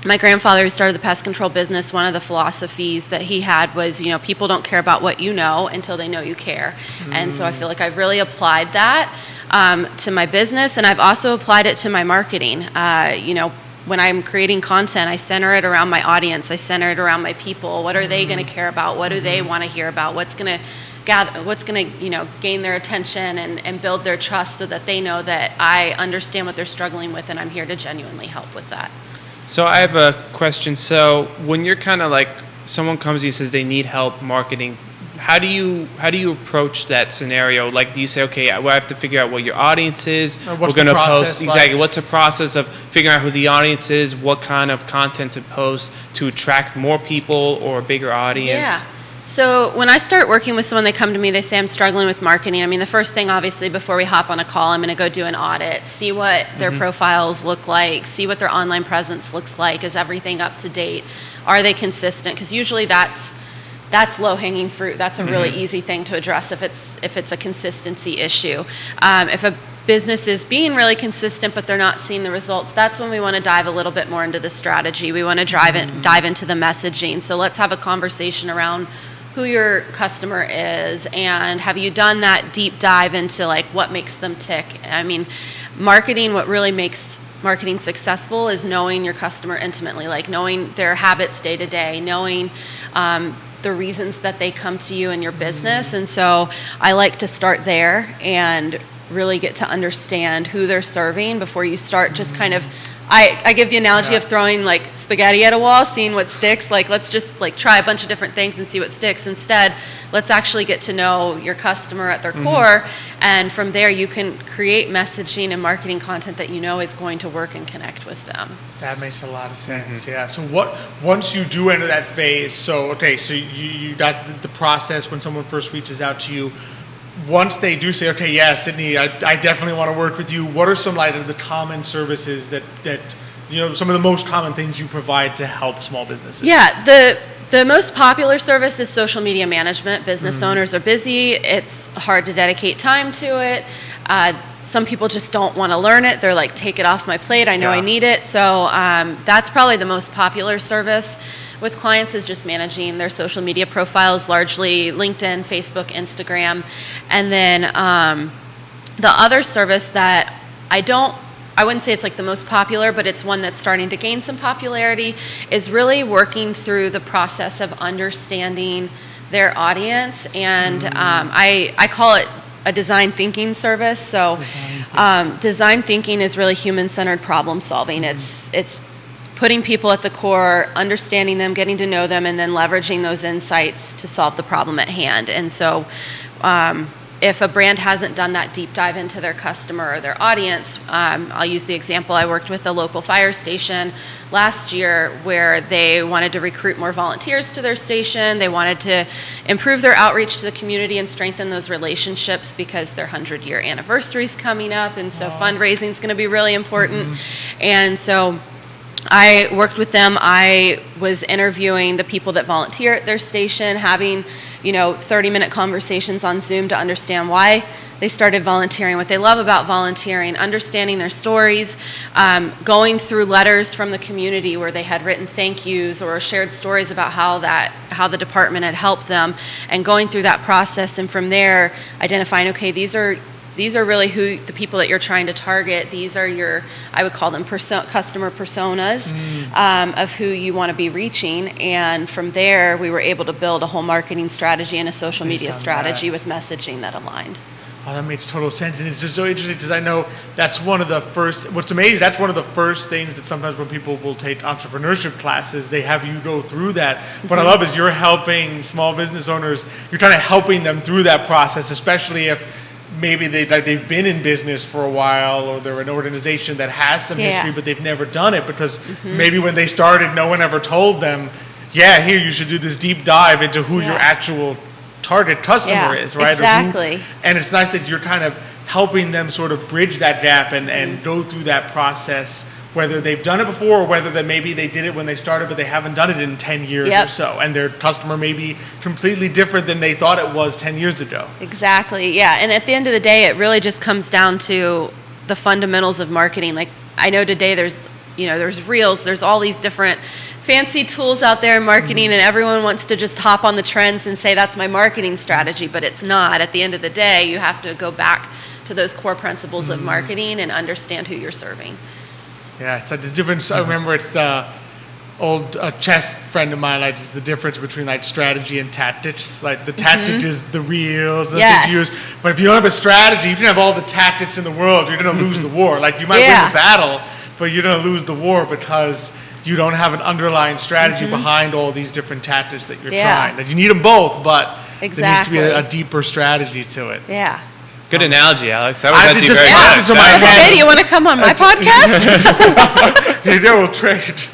my grandfather, who started the pest control business, one of the philosophies that he had was, people don't care about what you know until they know you care. And so I feel like I've really applied that to my business, and I've also applied it to my marketing. When I'm creating content, I center it around my audience. I center it around my people. What are they going to care about? What do they want to hear about? What's going to gain their attention and build their trust so that they know that I understand what they're struggling with and I'm here to genuinely help with that. So I have a question. So when you're kind of someone comes to you and says they need help marketing, how do you approach that scenario? Do you say, okay, I have to figure out what your audience is. We're going to post exactly. What's the process of figuring out who the audience is? What kind of content to post to attract more people or a bigger audience? Yeah. So when I start working with someone, they come to me, they say, I'm struggling with marketing. I mean, the first thing, obviously, before we hop on a call, I'm going to go do an audit, see what their profiles look like, see what their online presence looks like. Is everything up to date? Are they consistent? Because usually that's low-hanging fruit. That's a really easy thing to address if it's a consistency issue. If a business is being really consistent but they're not seeing the results, that's when we want to dive a little bit more into the strategy. We want to dive into the messaging. So let's have a conversation around who your customer is, and have you done that deep dive into what makes them tick? I mean, marketing, what really makes marketing successful is knowing your customer intimately, knowing their habits day to day, knowing the reasons that they come to you in your business. And so I like to start there and really get to understand who they're serving before you start just kind of, I give the analogy of throwing spaghetti at a wall, seeing what sticks. Let's just try a bunch of different things and see what sticks. Instead, let's actually get to know your customer at their core, and from there you can create messaging and marketing content that is going to work and connect with them. That makes a lot of sense. Yeah. So once you do enter that phase, so you got the process when someone first reaches out to you. Once they do say, okay, yeah, Sydney, I definitely want to work with you, what are some of the common services that some of the most common things you provide to help small businesses? Yeah, the most popular service is social media management. Business owners are busy. It's hard to dedicate time to it. Some people just don't want to learn it. They're take it off my plate. I know I need it. So that's probably the most popular service with clients, is just managing their social media profiles, largely LinkedIn, Facebook, Instagram. And then the other service that I wouldn't say it's the most popular, but it's one that's starting to gain some popularity, is really working through the process of understanding their audience. And I call it a design thinking service. So design thinking is really human-centered problem solving. It's putting people at the core, understanding them, getting to know them, and then leveraging those insights to solve the problem at hand. And so if a brand hasn't done that deep dive into their customer or their audience, I'll use the example, I worked with a local fire station last year where they wanted to recruit more volunteers to their station. They wanted to improve their outreach to the community and strengthen those relationships because their 100-year anniversary is coming up, and so fundraising is going to be really important. And so I worked with them. I was interviewing the people that volunteer at their station, having, 30-minute conversations on Zoom to understand why they started volunteering, what they love about volunteering, understanding their stories, going through letters from the community where they had written thank yous or shared stories about how the department had helped them, and going through that process, and from there identifying, okay, these are really who the people that you're trying to target. These are your, I would call them customer personas of who you want to be reaching. And from there, we were able to build a whole marketing strategy and a social media strategy with messaging that aligned. Oh, that makes total sense. And it's just so interesting because I know that's one of the first, what's amazing, that's one of the first things that sometimes when people will take entrepreneurship classes, they have you go through that. What I love is you're helping small business owners, you're kind of helping them through that process, especially if maybe they've been in business for a while, or they're an organization that has some history, but they've never done it because maybe when they started, no one ever told them, here, you should do this deep dive into who your actual target customer is, right? Exactly. And it's nice that you're kind of helping them sort of bridge that gap and go through that process, whether they've done it before or whether that maybe they did it when they started but they haven't done it in 10 years or so, and their customer may be completely different than they thought it was 10 years ago. Exactly, yeah. And at the end of the day, it really just comes down to the fundamentals of marketing. Like, I know today there's Reels, there's all these different fancy tools out there in marketing, and everyone wants to just hop on the trends and say that's my marketing strategy, but it's not. At the end of the day, you have to go back to those core principles of marketing and understand who you're serving. Yeah, it's a difference. I remember it's old chess friend of mine, like, it's the difference between like strategy and tactics. Like the tactic is the Reels, the things you use. But if you don't have a strategy, you can have all the tactics in the world, you're going to lose the war. Like you might win the battle, but you're going to lose the war because you don't have an underlying strategy behind all these different tactics that you're trying. And you need them both, but there needs to be a deeper strategy to it. Yeah. Good analogy, Alex. That was I actually just very happened good. to my head. Hey, do you want to come on my podcast? We'll trade.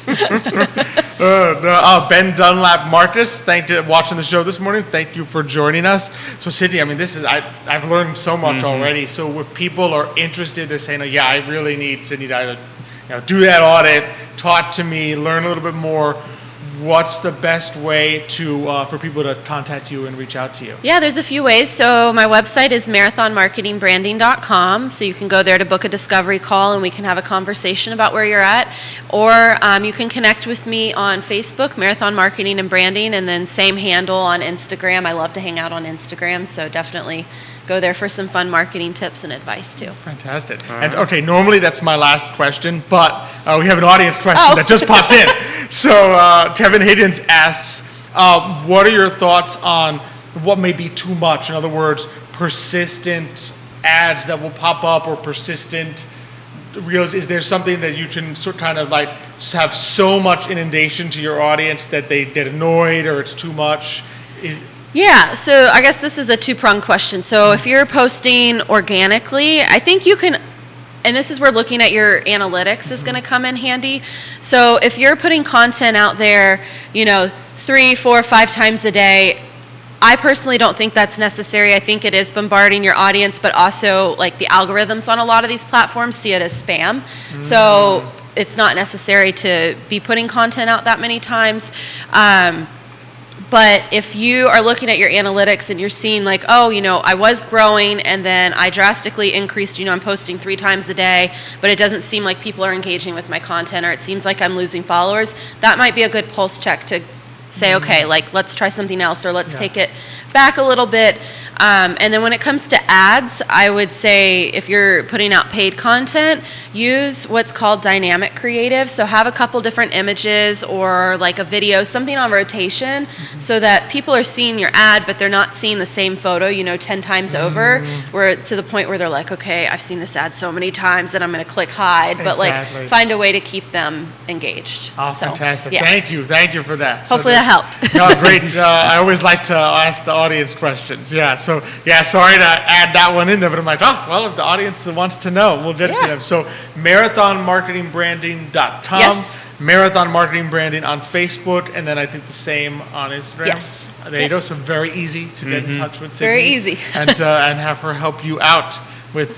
Ben Dunlap Marcus, thank you for watching the show this morning. Thank you for joining us. So Sydney, I mean, I've learned so much already. So if people are interested, they're saying, I really need Sydney to do that audit, talk to me, learn a little bit more. What's the best way for people to contact you and reach out to you? Yeah, there's a few ways. So my website is marathonmarketingbranding.com. So you can go there to book a discovery call and we can have a conversation about where you're at. Or you can connect with me on Facebook, Marathon Marketing and Branding, and then same handle on Instagram. I love to hang out on Instagram, so definitely go there for some fun marketing tips and advice too. Fantastic. And okay, normally that's my last question, but we have an audience question that just popped in. So Kevin Higgins asks, what are your thoughts on what may be too much? In other words, persistent ads that will pop up or persistent Reels. Is there something that you can sort kind of like have so much inundation to your audience that they get annoyed or it's too much? Yeah, so I guess this is a two-pronged question. So if you're posting organically, I think you can, and this is where looking at your analytics is going to come in handy. So if you're putting content out there, 3, 4, 5 times a day, I personally don't think that's necessary. I think it is bombarding your audience, but also like the algorithms on a lot of these platforms see it as spam. So it's not necessary to be putting content out that many times. But if you are looking at your analytics and you're seeing like, I was growing and then I drastically increased, I'm posting 3 times a day, but it doesn't seem like people are engaging with my content, or it seems like I'm losing followers, that might be a good pulse check to say, okay, like let's try something else, or let's take it back a little bit. And then when it comes to ads, I would say if you're putting out paid content, use what's called dynamic creative. So have a couple different images or like a video, something on rotation, so that people are seeing your ad, but they're not seeing the same photo, 10 times over, where to the point where they're like, okay, I've seen this ad so many times that I'm going to click hide, but like find a way to keep them engaged. Oh, so, fantastic. Yeah. Thank you for that. Hopefully that helped. No, great. I always like to ask the audience questions. Yeah, so sorry to add that one in there, but I'm like, if the audience wants to know, we'll get it to them. So marathonmarketingbranding.com. Yes. Marathon Marketing Branding on Facebook, and then I think the same on Instagram. Yes. There you go. So very easy to get in touch with Sydney. Very easy. and have her help you out with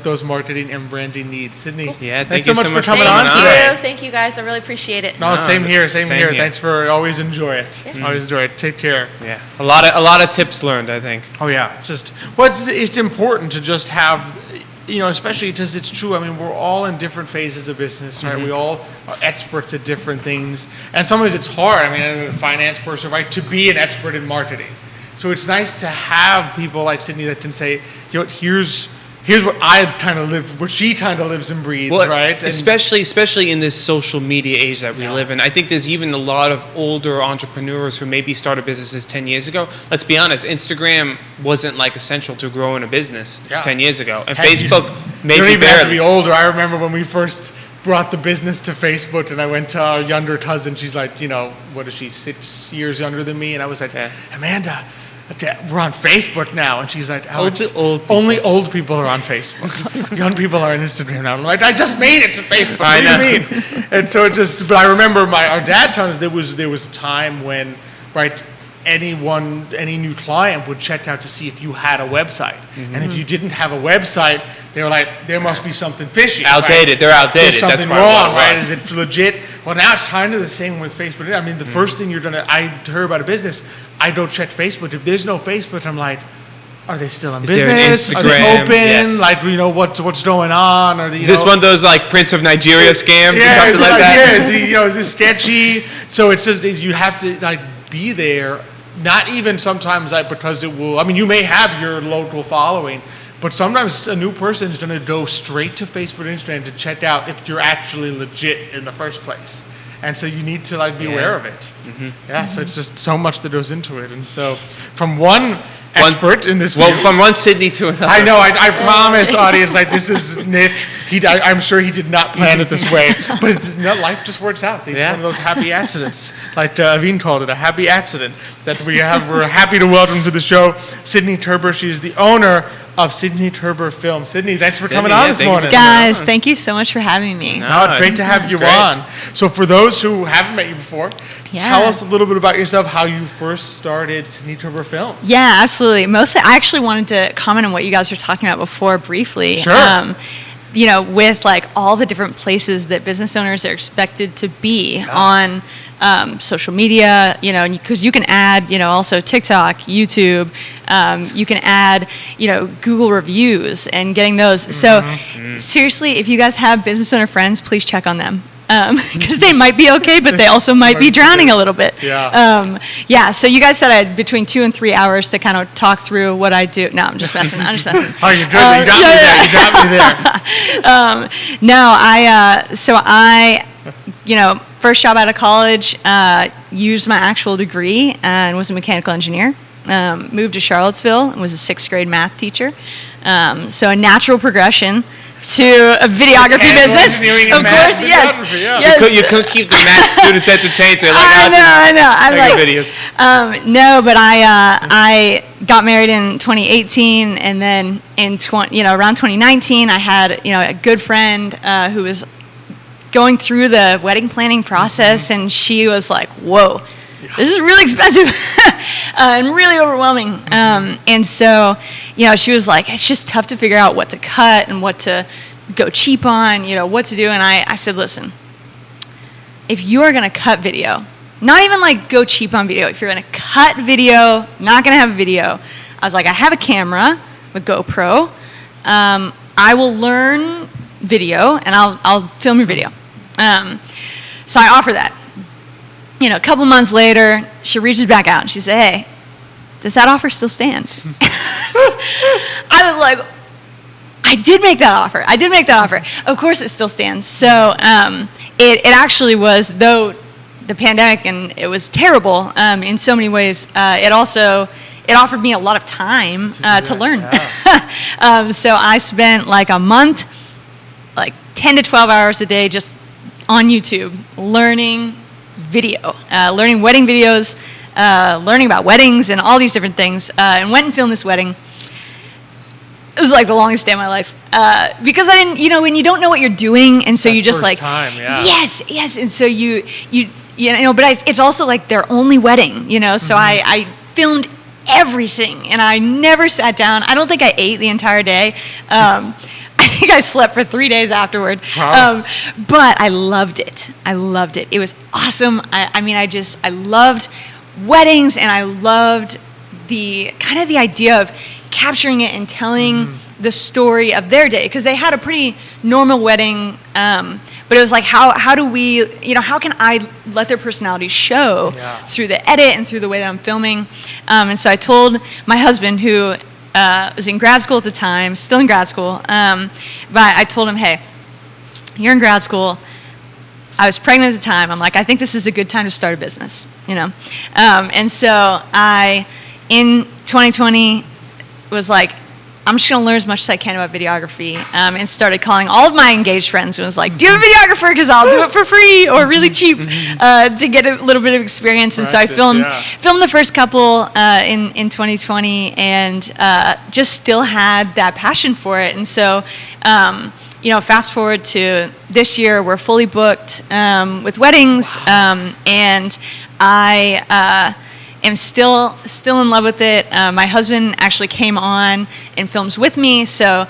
those marketing and branding needs. Sydney, yeah, thanks so much for coming on Thank today. you. Thank you guys. I really appreciate it. No, same here. Same Here. here. Thanks for always enjoy it. Yeah. Always enjoy it. Take care. Yeah, a lot of tips learned, I think. Oh yeah, it's important to just have, especially because it's true. I mean, we're all in different phases of business, right? We all are experts at different things, and sometimes it's hard. I mean, I'm a finance person, right, to be an expert in marketing. So it's nice to have people like Sydney that can say, here's what I kind of live, what she kind of lives and breathes, right? And especially in this social media age that we live in. I think there's even a lot of older entrepreneurs who maybe started businesses 10 years ago. Let's be honest, Instagram wasn't like essential to growing a business 10 years ago. And Facebook maybe you don't even barely. have to be older. I remember when we first brought the business to Facebook, and I went to our younger cousin. She's like, what is she, 6 years younger than me? And I was like, Amanda, we're on Facebook now. And she's like, Alex, only old people are on Facebook. Young people are on Instagram now. I'm like, I just made it to Facebook. What do you mean? And so but I remember our dad told us there was a time when, right, any new client would check out to see if you had a website. And if you didn't have a website, they were like, there must be something fishy. Outdated. Right? They're outdated. There's something That's wrong, right? Is it legit? Well, now it's kind of the same with Facebook. I mean, the first thing I heard about a business, I don't check Facebook. If there's no Facebook, I'm like, are they still in business? Are they open? Yes. Like, what's going on? Or is this one of those like Prince of Nigeria scams or something like that? Yeah, is this sketchy? So it's just, you have to like be there. Not even sometimes because it will, I mean, you may have your local following, but sometimes a new person is going to go straight to Facebook and Instagram to check out if you're actually legit in the first place. And so you need to be aware of it. Yeah, so it's just so much that goes into it. And so from one expert in this field. From one Sydney to another. I know, I promise, audience, this is Nick. I'm sure he did not plan it this way, but life just works out. It's one of those happy accidents, like Evin called it, a happy accident that we're happy to welcome to the show Sydney Turber. She is the owner of Sydney Turber Film. Sydney, thanks for coming on this morning. Guys, thank you so much for having me. No, it's great to have you on. So for those who haven't met you before, tell us a little bit about yourself, how you first started Sydney Turber Films. Yeah, absolutely. Mostly, I actually wanted to comment on what you guys were talking about before briefly. Sure. With like all the different places that business owners are expected to be on social media, because you can add, also TikTok, YouTube, you can add, Google reviews and getting those. So seriously, if you guys have business owner friends, please check on them. Because they might be okay, but they also might be drowning a little bit. So you guys said I had between 2 and 3 hours to kind of talk through what I do. No, I'm just messing. Oh, you're good. You got me there. So I first job out of college, used my actual degree and was a mechanical engineer. Moved to Charlottesville and was a 6th grade math teacher. So a natural progression to a videography business. Of course, yes. You couldn't keep the math students entertained. So I know. I like videos. But I got married in 2018, and then in around 2019, I had a good friend who was going through the wedding planning process, and she was like, "Whoa, this is really expensive and really overwhelming." And so, she was like, it's just tough to figure out what to cut and what to go cheap on, what to do. And I said, listen, if you are going to cut video, not even like go cheap on video, if you're going to cut video, not going to have video, I was like, I have a camera, a GoPro. I will learn video and I'll film your video. So I offer that. A couple months later, she reaches back out and she said, hey, does that offer still stand? I was like, I did make that offer. Of course it still stands. So it actually was, though the pandemic, and it was terrible in so many ways, it offered me a lot of time to learn. Yeah. So I spent like a month, like 10 to 12 hours a day just on YouTube learning video, learning wedding videos, learning about weddings and all these different things, and went and filmed this wedding. It was like the longest day of my life because I didn't, when you don't know what you're doing, and so you just like, time, yes, and so you but it's also like their only wedding, so I filmed everything, and I never sat down. I don't think I ate the entire day. I think I slept for 3 days afterward. Wow. But I loved it. I loved it. It was awesome. I loved weddings, and I loved the idea of capturing it and telling the story of their day, because they had a pretty normal wedding, but it was like, how do we, how can I let their personality show through the edit and through the way that I'm filming? And so I told my husband, who was in grad school at the time, still in grad school, but I told him, hey, you're in grad school. I was pregnant at the time. I'm like, I think this is a good time to start a business, and so I, in 2020, was like, I'm just going to learn as much as I can about videography, and started calling all of my engaged friends and was like, do you have a videographer? Because I'll do it for free or really cheap to get a little bit of experience. And so I filmed the first couple in 2020, and just still had that passion for it. And so, fast forward to this year, we're fully booked with weddings, and I am still in love with it. My husband actually came on and films with me, so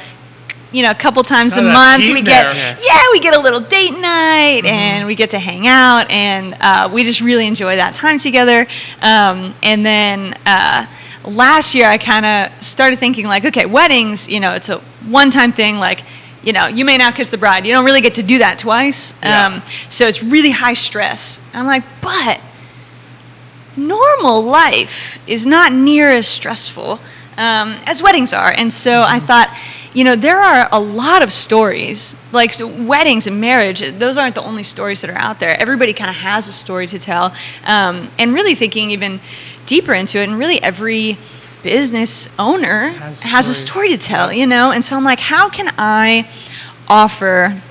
a couple times a month we get a little date night, and we get to hang out, and we just really enjoy that time together. And then last year I kind of started thinking like, okay, weddings, it's a one-time thing, like, you may now kiss the bride. You don't really get to do that twice. So it's really high stress. I'm like, but normal life is not near as stressful as weddings are. And so I thought, there are a lot of stories, like weddings and marriage. Those aren't the only stories that are out there. Everybody kind of has a story to tell. And really thinking even deeper into it, and really every business owner has a story to tell, And so I'm like, how can I offer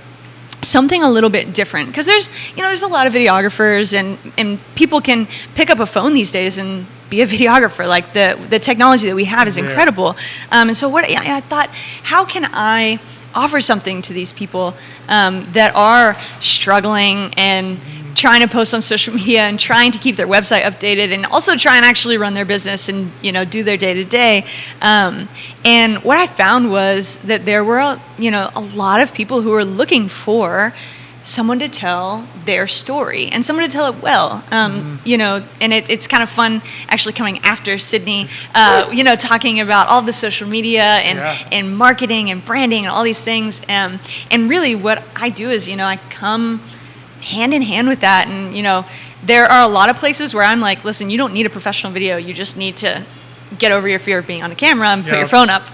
something a little bit different? Because there's a lot of videographers, and people can pick up a phone these days and be a videographer. Like the technology that we have is incredible. And so I thought, how can I offer something to these people that are struggling and trying to post on social media and trying to keep their website updated, and also try and actually run their business and do their day-to-day. And what I found was that there were a lot of people who were looking for someone to tell their story, and someone to tell it well. And it's kind of fun actually coming after Sydney, talking about all the social media and marketing and branding and all these things. And really what I do is, I come hand in hand with that. And, there are a lot of places where I'm like, listen, you don't need a professional video. You just need to get over your fear of being on a camera and put your phone up.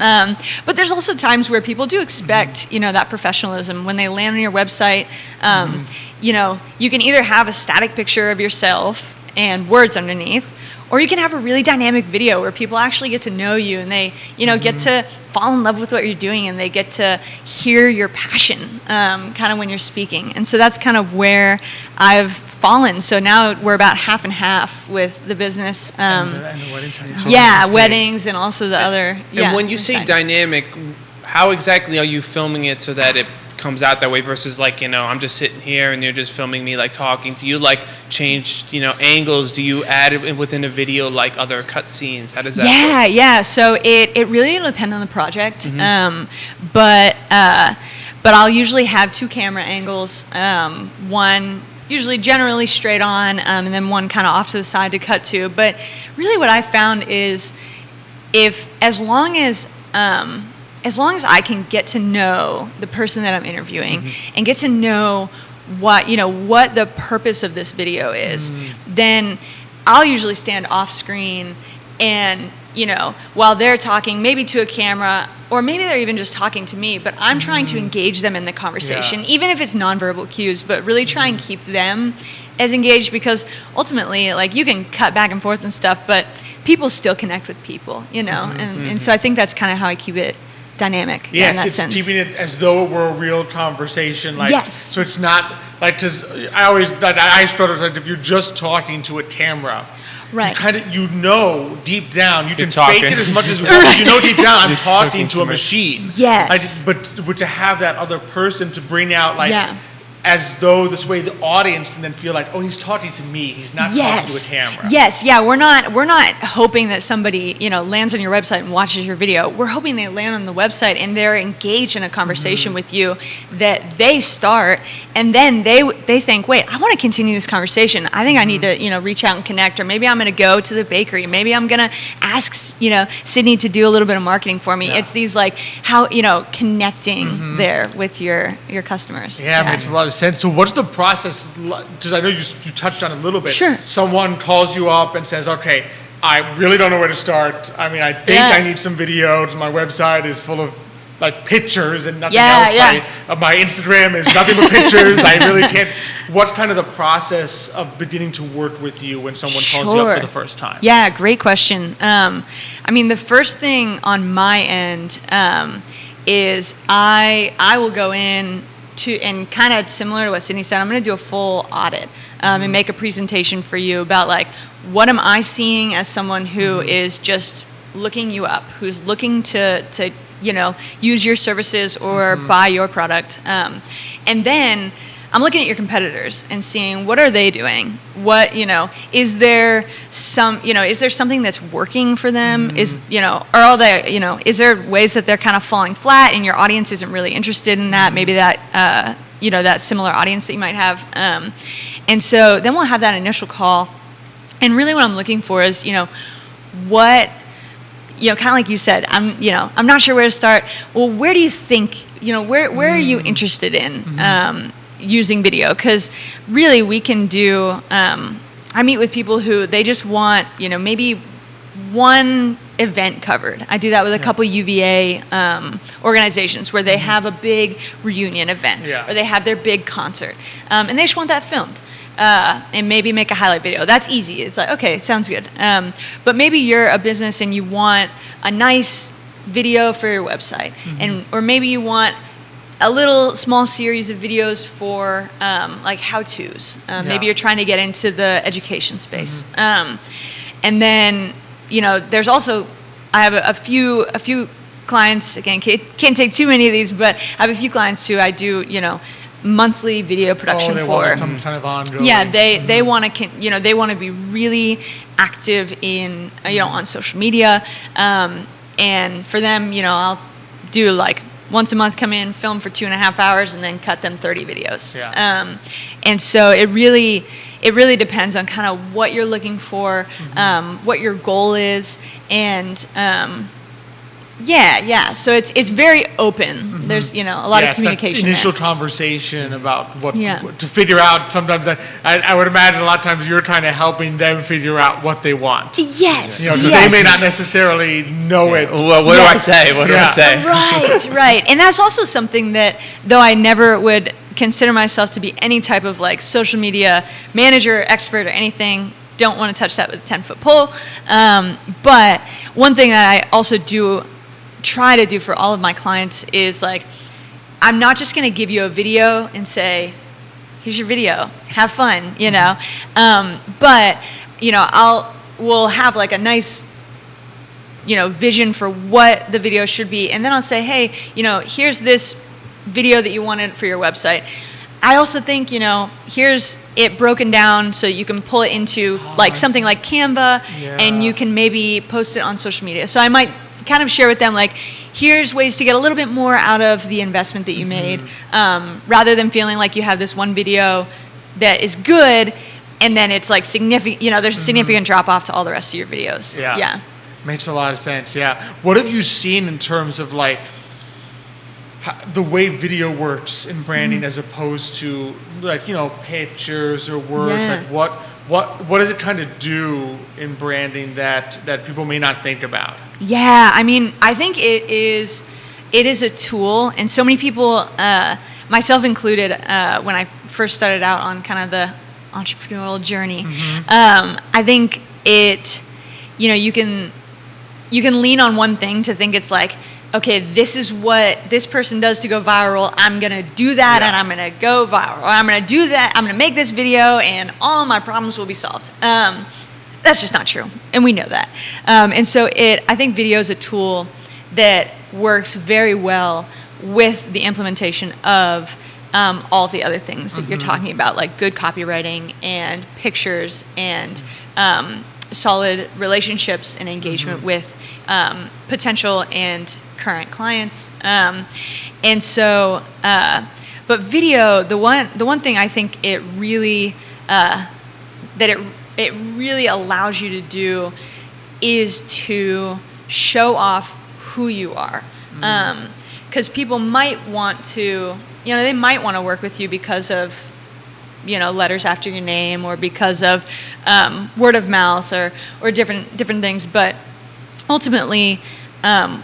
But there's also times where people do expect, that professionalism when they land on your website. You can either have a static picture of yourself and words underneath, or you can have a really dynamic video where people actually get to know you, and they, get to fall in love with what you're doing, and they get to hear your passion kind of when you're speaking. And so that's kind of where I've fallen. So now we're about half and half with the business. And the weddings. Weddings, and also the other. And when you say dynamic, how exactly are you filming it so that it comes out that way versus like, I'm just sitting here and you're just filming me like talking? Do you like change, angles? Do you add it within a video like other cut scenes? How does that work? Yeah. So it really depends on the project. But I'll usually have two camera angles. One usually generally straight on, and then one kind of off to the side to cut to. But really what I found is as long as I can get to know the person that I'm interviewing and get to know what the purpose of this video is, then I'll usually stand off screen and, while they're talking maybe to a camera, or maybe they're even just talking to me, but I'm trying to engage them in the conversation, even if it's nonverbal cues, but really try and keep them as engaged, because ultimately, like, you can cut back and forth and stuff, but people still connect with people, and so I think that's kind of how I keep it dynamic. Yes, in that it's sense. keeping it as though it were a real conversation. Like, yes. So it's not like, because I struggle with, like, if you're just talking to a camera, right? You deep down, you can talking. fake it as much as you want. Deep down, I'm talking to a machine. Yes. But to have that other person to bring out, like, as though this way the audience can then feel like, oh, he's talking to me. He's not talking to a camera. Yes, yeah. We're not hoping that somebody, lands on your website and watches your video. We're hoping they land on the website and they're engaged in a conversation with you that they start, and then they think, wait, I want to continue this conversation. I think I need to, reach out and connect, or maybe I'm going to go to the bakery. Maybe I'm going to ask, Sydney to do a little bit of marketing for me. Yeah. It's these how, connecting there with your customers. Yeah, it makes a lot of sense. So what's the process? Because I know you touched on it a little bit. Sure. Someone calls you up and says, okay, I really don't know where to start. I mean, I think I need some videos. My website is full of pictures and nothing else. My Instagram is nothing but pictures. I really can't. What's kind of the process of beginning to work with you when someone calls you up for the first time? Yeah, great question. The first thing on my end is I will go in and kind of similar to what Sydney said, I'm going to do a full audit and make a presentation for you about what am I seeing as someone who is just looking you up, who's looking to use your services or buy your product. And then I'm looking at your competitors and seeing what are they doing? What, is there something that's working for them? Is there ways that they're kind of falling flat and your audience isn't really interested in that? Maybe that, that similar audience that you might have. And so then we'll have that initial call. And really what I'm looking for is, what, kind of like you said, I'm not sure where to start. Well, where do you think, where are you interested in using video? Because really we can do, I meet with people who they just want, maybe one event covered. I do that with a couple UVA organizations where they have a big reunion event or they have their big concert and they just want that filmed. And maybe make a highlight video. That's easy. It's like, okay, sounds good. But maybe you're a business and you want a nice video for your website, or maybe you want a little small series of videos for how-tos. Maybe you're trying to get into the education space. And then, there's also, I have a few clients. Again, can't take too many of these, but I have a few clients who I do, monthly video production they for. Want some kind of ongoing. Yeah, they want to they want to be really active in on social media, and for them I'll do once a month, come in, film for 2.5 hours, and then cut them 30 videos. Yeah. And so it really depends on kind of what you're looking for, what your goal is, and. So it's very open. There's a lot of communication. That initial conversation about what to figure out. Sometimes I would imagine a lot of times you're kind of helping them figure out what they want. Yes. Because they may not necessarily know it. Well, what do I say? What do I say? Right. And that's also something that, though I never would consider myself to be any type of social media manager, expert, or anything. Don't want to touch that with a 10-foot pole. But one thing that I also try to do for all of my clients is I'm not just going to give you a video and say, here's your video, have fun, but we'll have a nice vision for what the video should be, and then I'll say, hey, here's this video that you wanted for your website. I also think, here's it broken down so you can pull it into something like Canva, and you can maybe post it on social media. So I might kind of share with them here's ways to get a little bit more out of the investment that you made, rather than feeling like you have this one video that is good and then it's significant, there's a significant drop off to all the rest of your videos. Yeah. Makes a lot of sense. Yeah. What have you seen in terms of the way video works in branding as opposed to pictures or words? What does it kind of do in branding that people may not think about? Yeah, I think it is a tool, and so many people, myself included, when I first started out on kind of the entrepreneurial journey, I think it, you can lean on one thing to think it's okay, this is what this person does to go viral. I'm going to do that, and I'm going to go viral. I'm going to do that. I'm going to make this video, and all my problems will be solved. That's just not true, and we know that. And so I think video is a tool that works very well with the implementation of all of the other things that you're talking about, like good copywriting and pictures and solid relationships and engagement with potential and current clients. And so, but video, the one thing I think it really it really allows you to do is to show off who you are. Because people might want to, they might want to work with you because of, letters after your name, or because of word of mouth, or different things. But ultimately,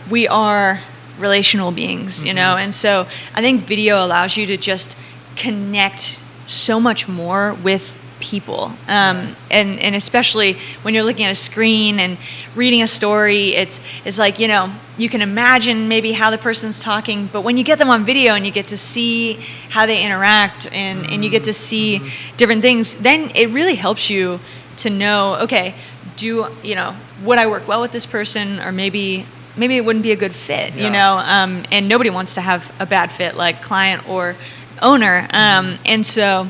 we are relational beings, and so I think video allows you to just connect so much more with people, and especially when you're looking at a screen and reading a story, it's like, you can imagine maybe how the person's talking, but when you get them on video and you get to see how they interact and you get to see different things, then it really helps you to know, okay, would I work well with this person, or maybe it wouldn't be a good fit, and nobody wants to have a bad fit, like client or owner, and so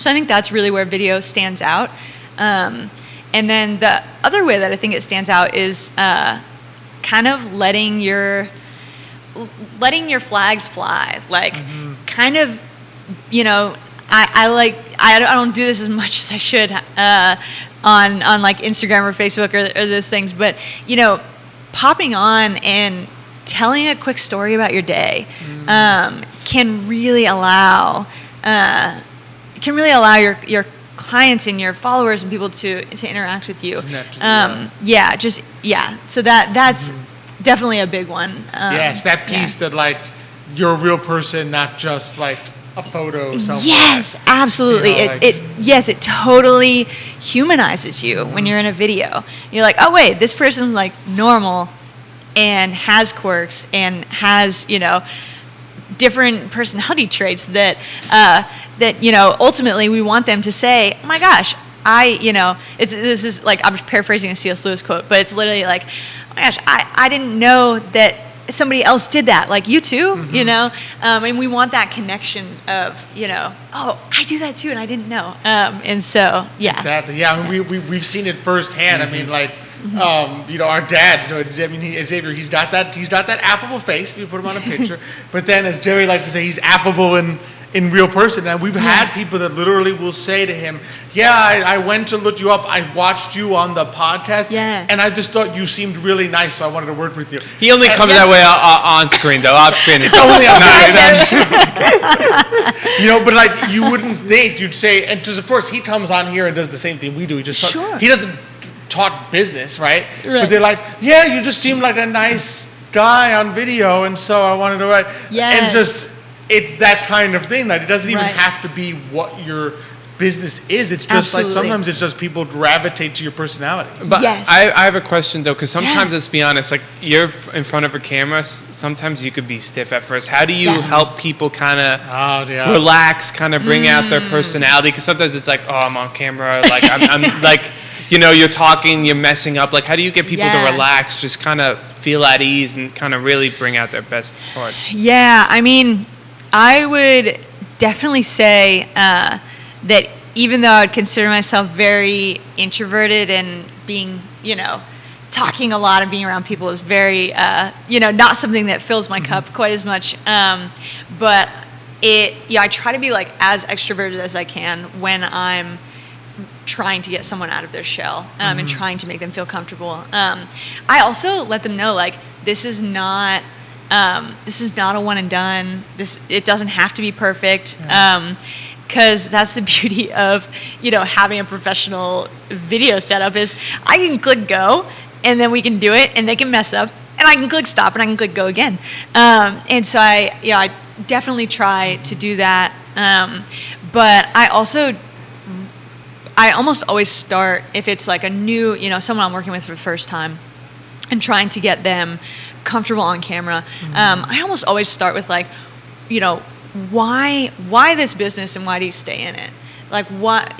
I think that's really where video stands out. And then the other way that I think it stands out is kind of letting your flags fly. Like, kind of, I don't do this as much as I should on like Instagram or Facebook or those things, but popping on and telling a quick story about your day can really allow your clients and your followers and people to interact with you. So that's definitely a big one. It's that piece that, like, you're a real person, not just like a photo somewhere. Yes, absolutely. It totally humanizes you when you're in a video. You're like, oh wait, this person's like normal and has quirks and has, different personality traits that ultimately we want them to say, oh my gosh, this is like, I'm paraphrasing a C.S. Lewis quote, but it's literally like, oh my gosh, I didn't know that somebody else did that, like you too, and we want that connection of, oh, I do that too and I didn't know, and so exactly, I mean, we've seen it firsthand. I mean, like, our dad, Xavier, he's got that affable face if you put him on a picture, but then, as Jerry likes to say, he's affable in real person. And we've had people that literally will say to him, I went to look you up, I watched you on the podcast, and I just thought you seemed really nice, so I wanted to work with you. He only comes that way on screen, though. Off screen, it's only on but like, you wouldn't think, you'd say, and just, of course, he comes on here and does the same thing we do. He just he doesn't talk business, right? But they're like, you just seem like a nice guy on video, and so I wanted to write. And it's that kind of thing, that it doesn't even have to be what your business is. It's just like, sometimes it's just people gravitate to your personality. But I have a question though, because sometimes, let's be honest, like, you're in front of a camera, sometimes you could be stiff at first. How do you help people kind of relax, kind of bring out their personality? Because sometimes it's like, oh, I'm on camera, like I'm like, you're talking, you're messing up. Like, how do you get people to relax, just kind of feel at ease and kind of really bring out their best part? Yeah, I mean, I would definitely say that even though I would consider myself very introverted, and being, talking a lot and being around people is very, not something that fills my cup quite as much. But I try to be like as extroverted as I can when I'm trying to get someone out of their shell, and trying to make them feel comfortable. I also let them know, like, this is not a one and done. It doesn't have to be perfect, because that's the beauty of having a professional video setup, is I can click go and then we can do it, and they can mess up, and I can click stop and I can click go again. And so I definitely try to do that. But I almost always start, if it's like a new, someone I'm working with for the first time, and trying to get them comfortable on camera. I almost always start with, like, why this business, and why do you stay in it? Like, what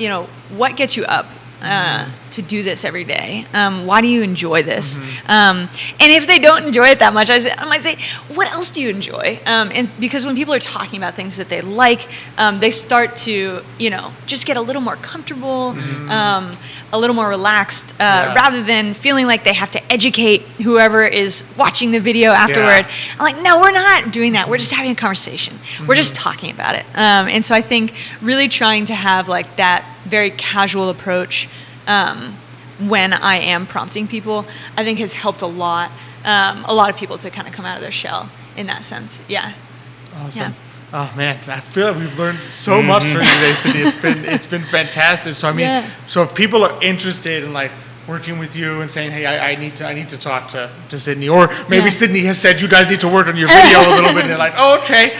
gets you up to do this every day? Why do you enjoy this? And if they don't enjoy it that much, I might say, what else do you enjoy? And because when people are talking about things that they like, they start to, just get a little more comfortable, a little more relaxed, rather than feeling like they have to educate whoever is watching the video afterward. I'm like, no, we're not doing that. We're just having a conversation. We're just talking about it. And so I think really trying to have like that very casual approach when I am prompting people, I think has helped a lot of people to kind of come out of their shell in that sense. Yeah. Awesome. Yeah. Oh man, I feel like we've learned so much from today, Sydney. It's been fantastic. So I mean, so if people are interested in like working with you and saying, hey, I need to talk to Sydney, or maybe Sydney has said you guys need to work on your video a little bit, and they're like, oh, okay.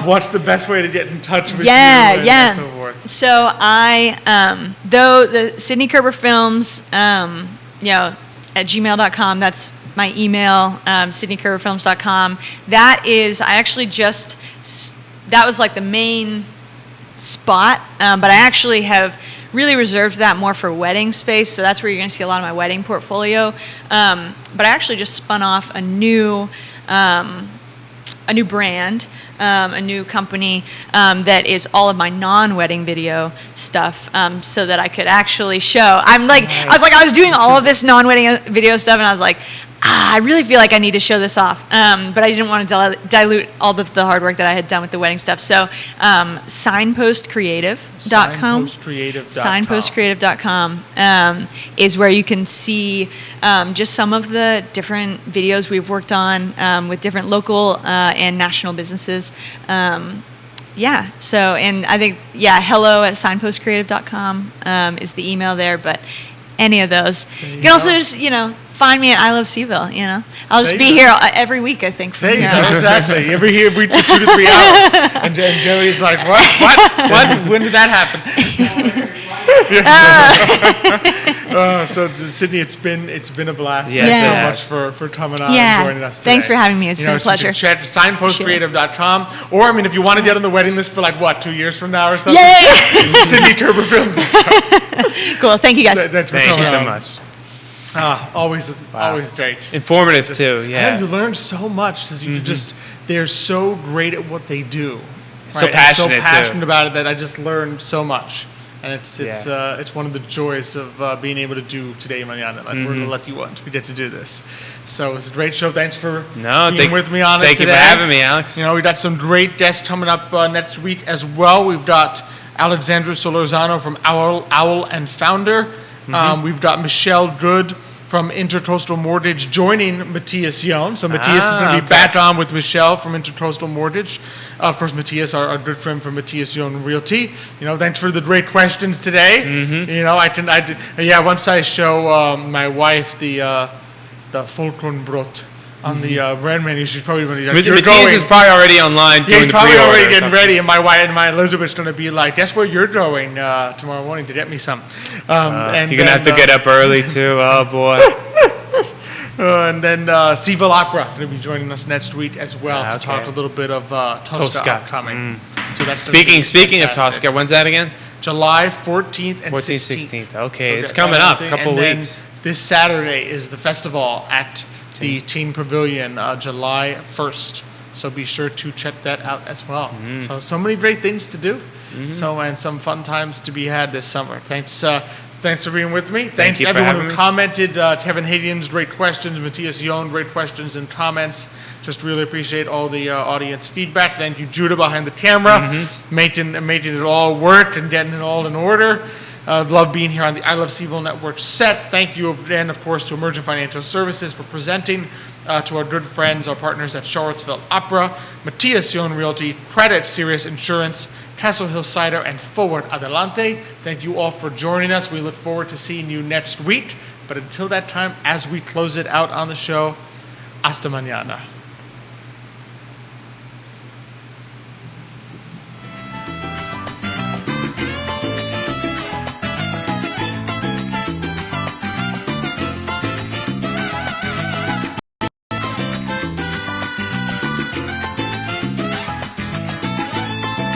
What's the best way to get in touch with you and so forth? So I, though the Sydney Koerber Films, at gmail.com, that's my email, sydneykoerberfilms.com. That is, I actually that was like the main spot, but I actually have really reserved that more for wedding space, so that's where you're going to see a lot of my wedding portfolio. But I actually just spun off a new brand, a new company that is all of my non-wedding video stuff, so that I could actually show. I was doing all of this non-wedding video stuff, and I was like, I really feel like I need to show this off, but I didn't want to dilute all of the hard work that I had done with the wedding stuff. So signpostcreative.com. Signpostcreative.com is where you can see just some of the different videos we've worked on with different local and national businesses. So, and I think, hello@signpostcreative.com is the email there, but any of those. You can also just, find me at I Love CVille, I'll just be here every week, I think. There you go, exactly. Every week for 2 to 3 hours. And Joey's like, what? When did that happen? So Sydney, it's been a blast. Thanks so much for coming on and joining us today. Thanks for having me. It's been a pleasure. You can check signpostcreative.com, or I mean, if you want to get on the waiting list for 2 years from now or something, Sydney Koerber Films. Cool. Thank you guys. Thanks for coming on. so much. Always great. Informative too. Yeah. I think you learn so much because you they're so great at what they do. Right? So passionate. So passionate about it that I just learned so much. And it's one of the joys of being able to do today, Mañana. We're going to let you once we get to do this. So it's a great show. Thanks for being with me on it today. Thank you for having me, Alex. We've got some great guests coming up next week as well. We've got Alexandra Solorzano from Owl and Founder. We've got Michelle Good from Intercoastal Mortgage joining Matthias Yohn. So Matthias is going to be back on with Michelle from Intercoastal Mortgage. Of course, Matthias, our good friend from Matthias Yohn Realty. Thanks for the great questions today. Once I show my wife the Vollkornbrot on the brand menu, she's probably going to be like, Matthias is probably already online doing he's the probably pre-order already getting ready, and my wife and my Elizabeth's going to be like, that's where you're going tomorrow morning to get me some. And you're going to have to get up early too. Oh, boy. And then CVille Opera going to be joining us next week as well to talk a little bit of Tosca upcoming. So that's Speaking of Tosca, when's that again? July 14th and 16th. Okay, so it's coming up, a couple weeks. This Saturday is the festival at the Teen Pavilion, July 1st. So be sure to check that out as well. So many great things to do. And some fun times to be had this summer. Thanks for being with me. Thanks to everyone who commented. Kevin Hadian's great questions. Matthias Yohn, great questions and comments. Just really appreciate all the audience feedback. Thank you, Judah, behind the camera, making it all work and getting it all in order. Love being here on the I Love CVille Network set. Thank you again, of course, to Emergent Financial Services for presenting, to our good friends, our partners at Charlottesville Opera, Matthias Yohn Realty, Craddock Serious Insurance, Castle Hill Cider, and Forward Adelante. Thank you all for joining us. We look forward to seeing you next week. But until that time, as we close it out on the show, hasta mañana.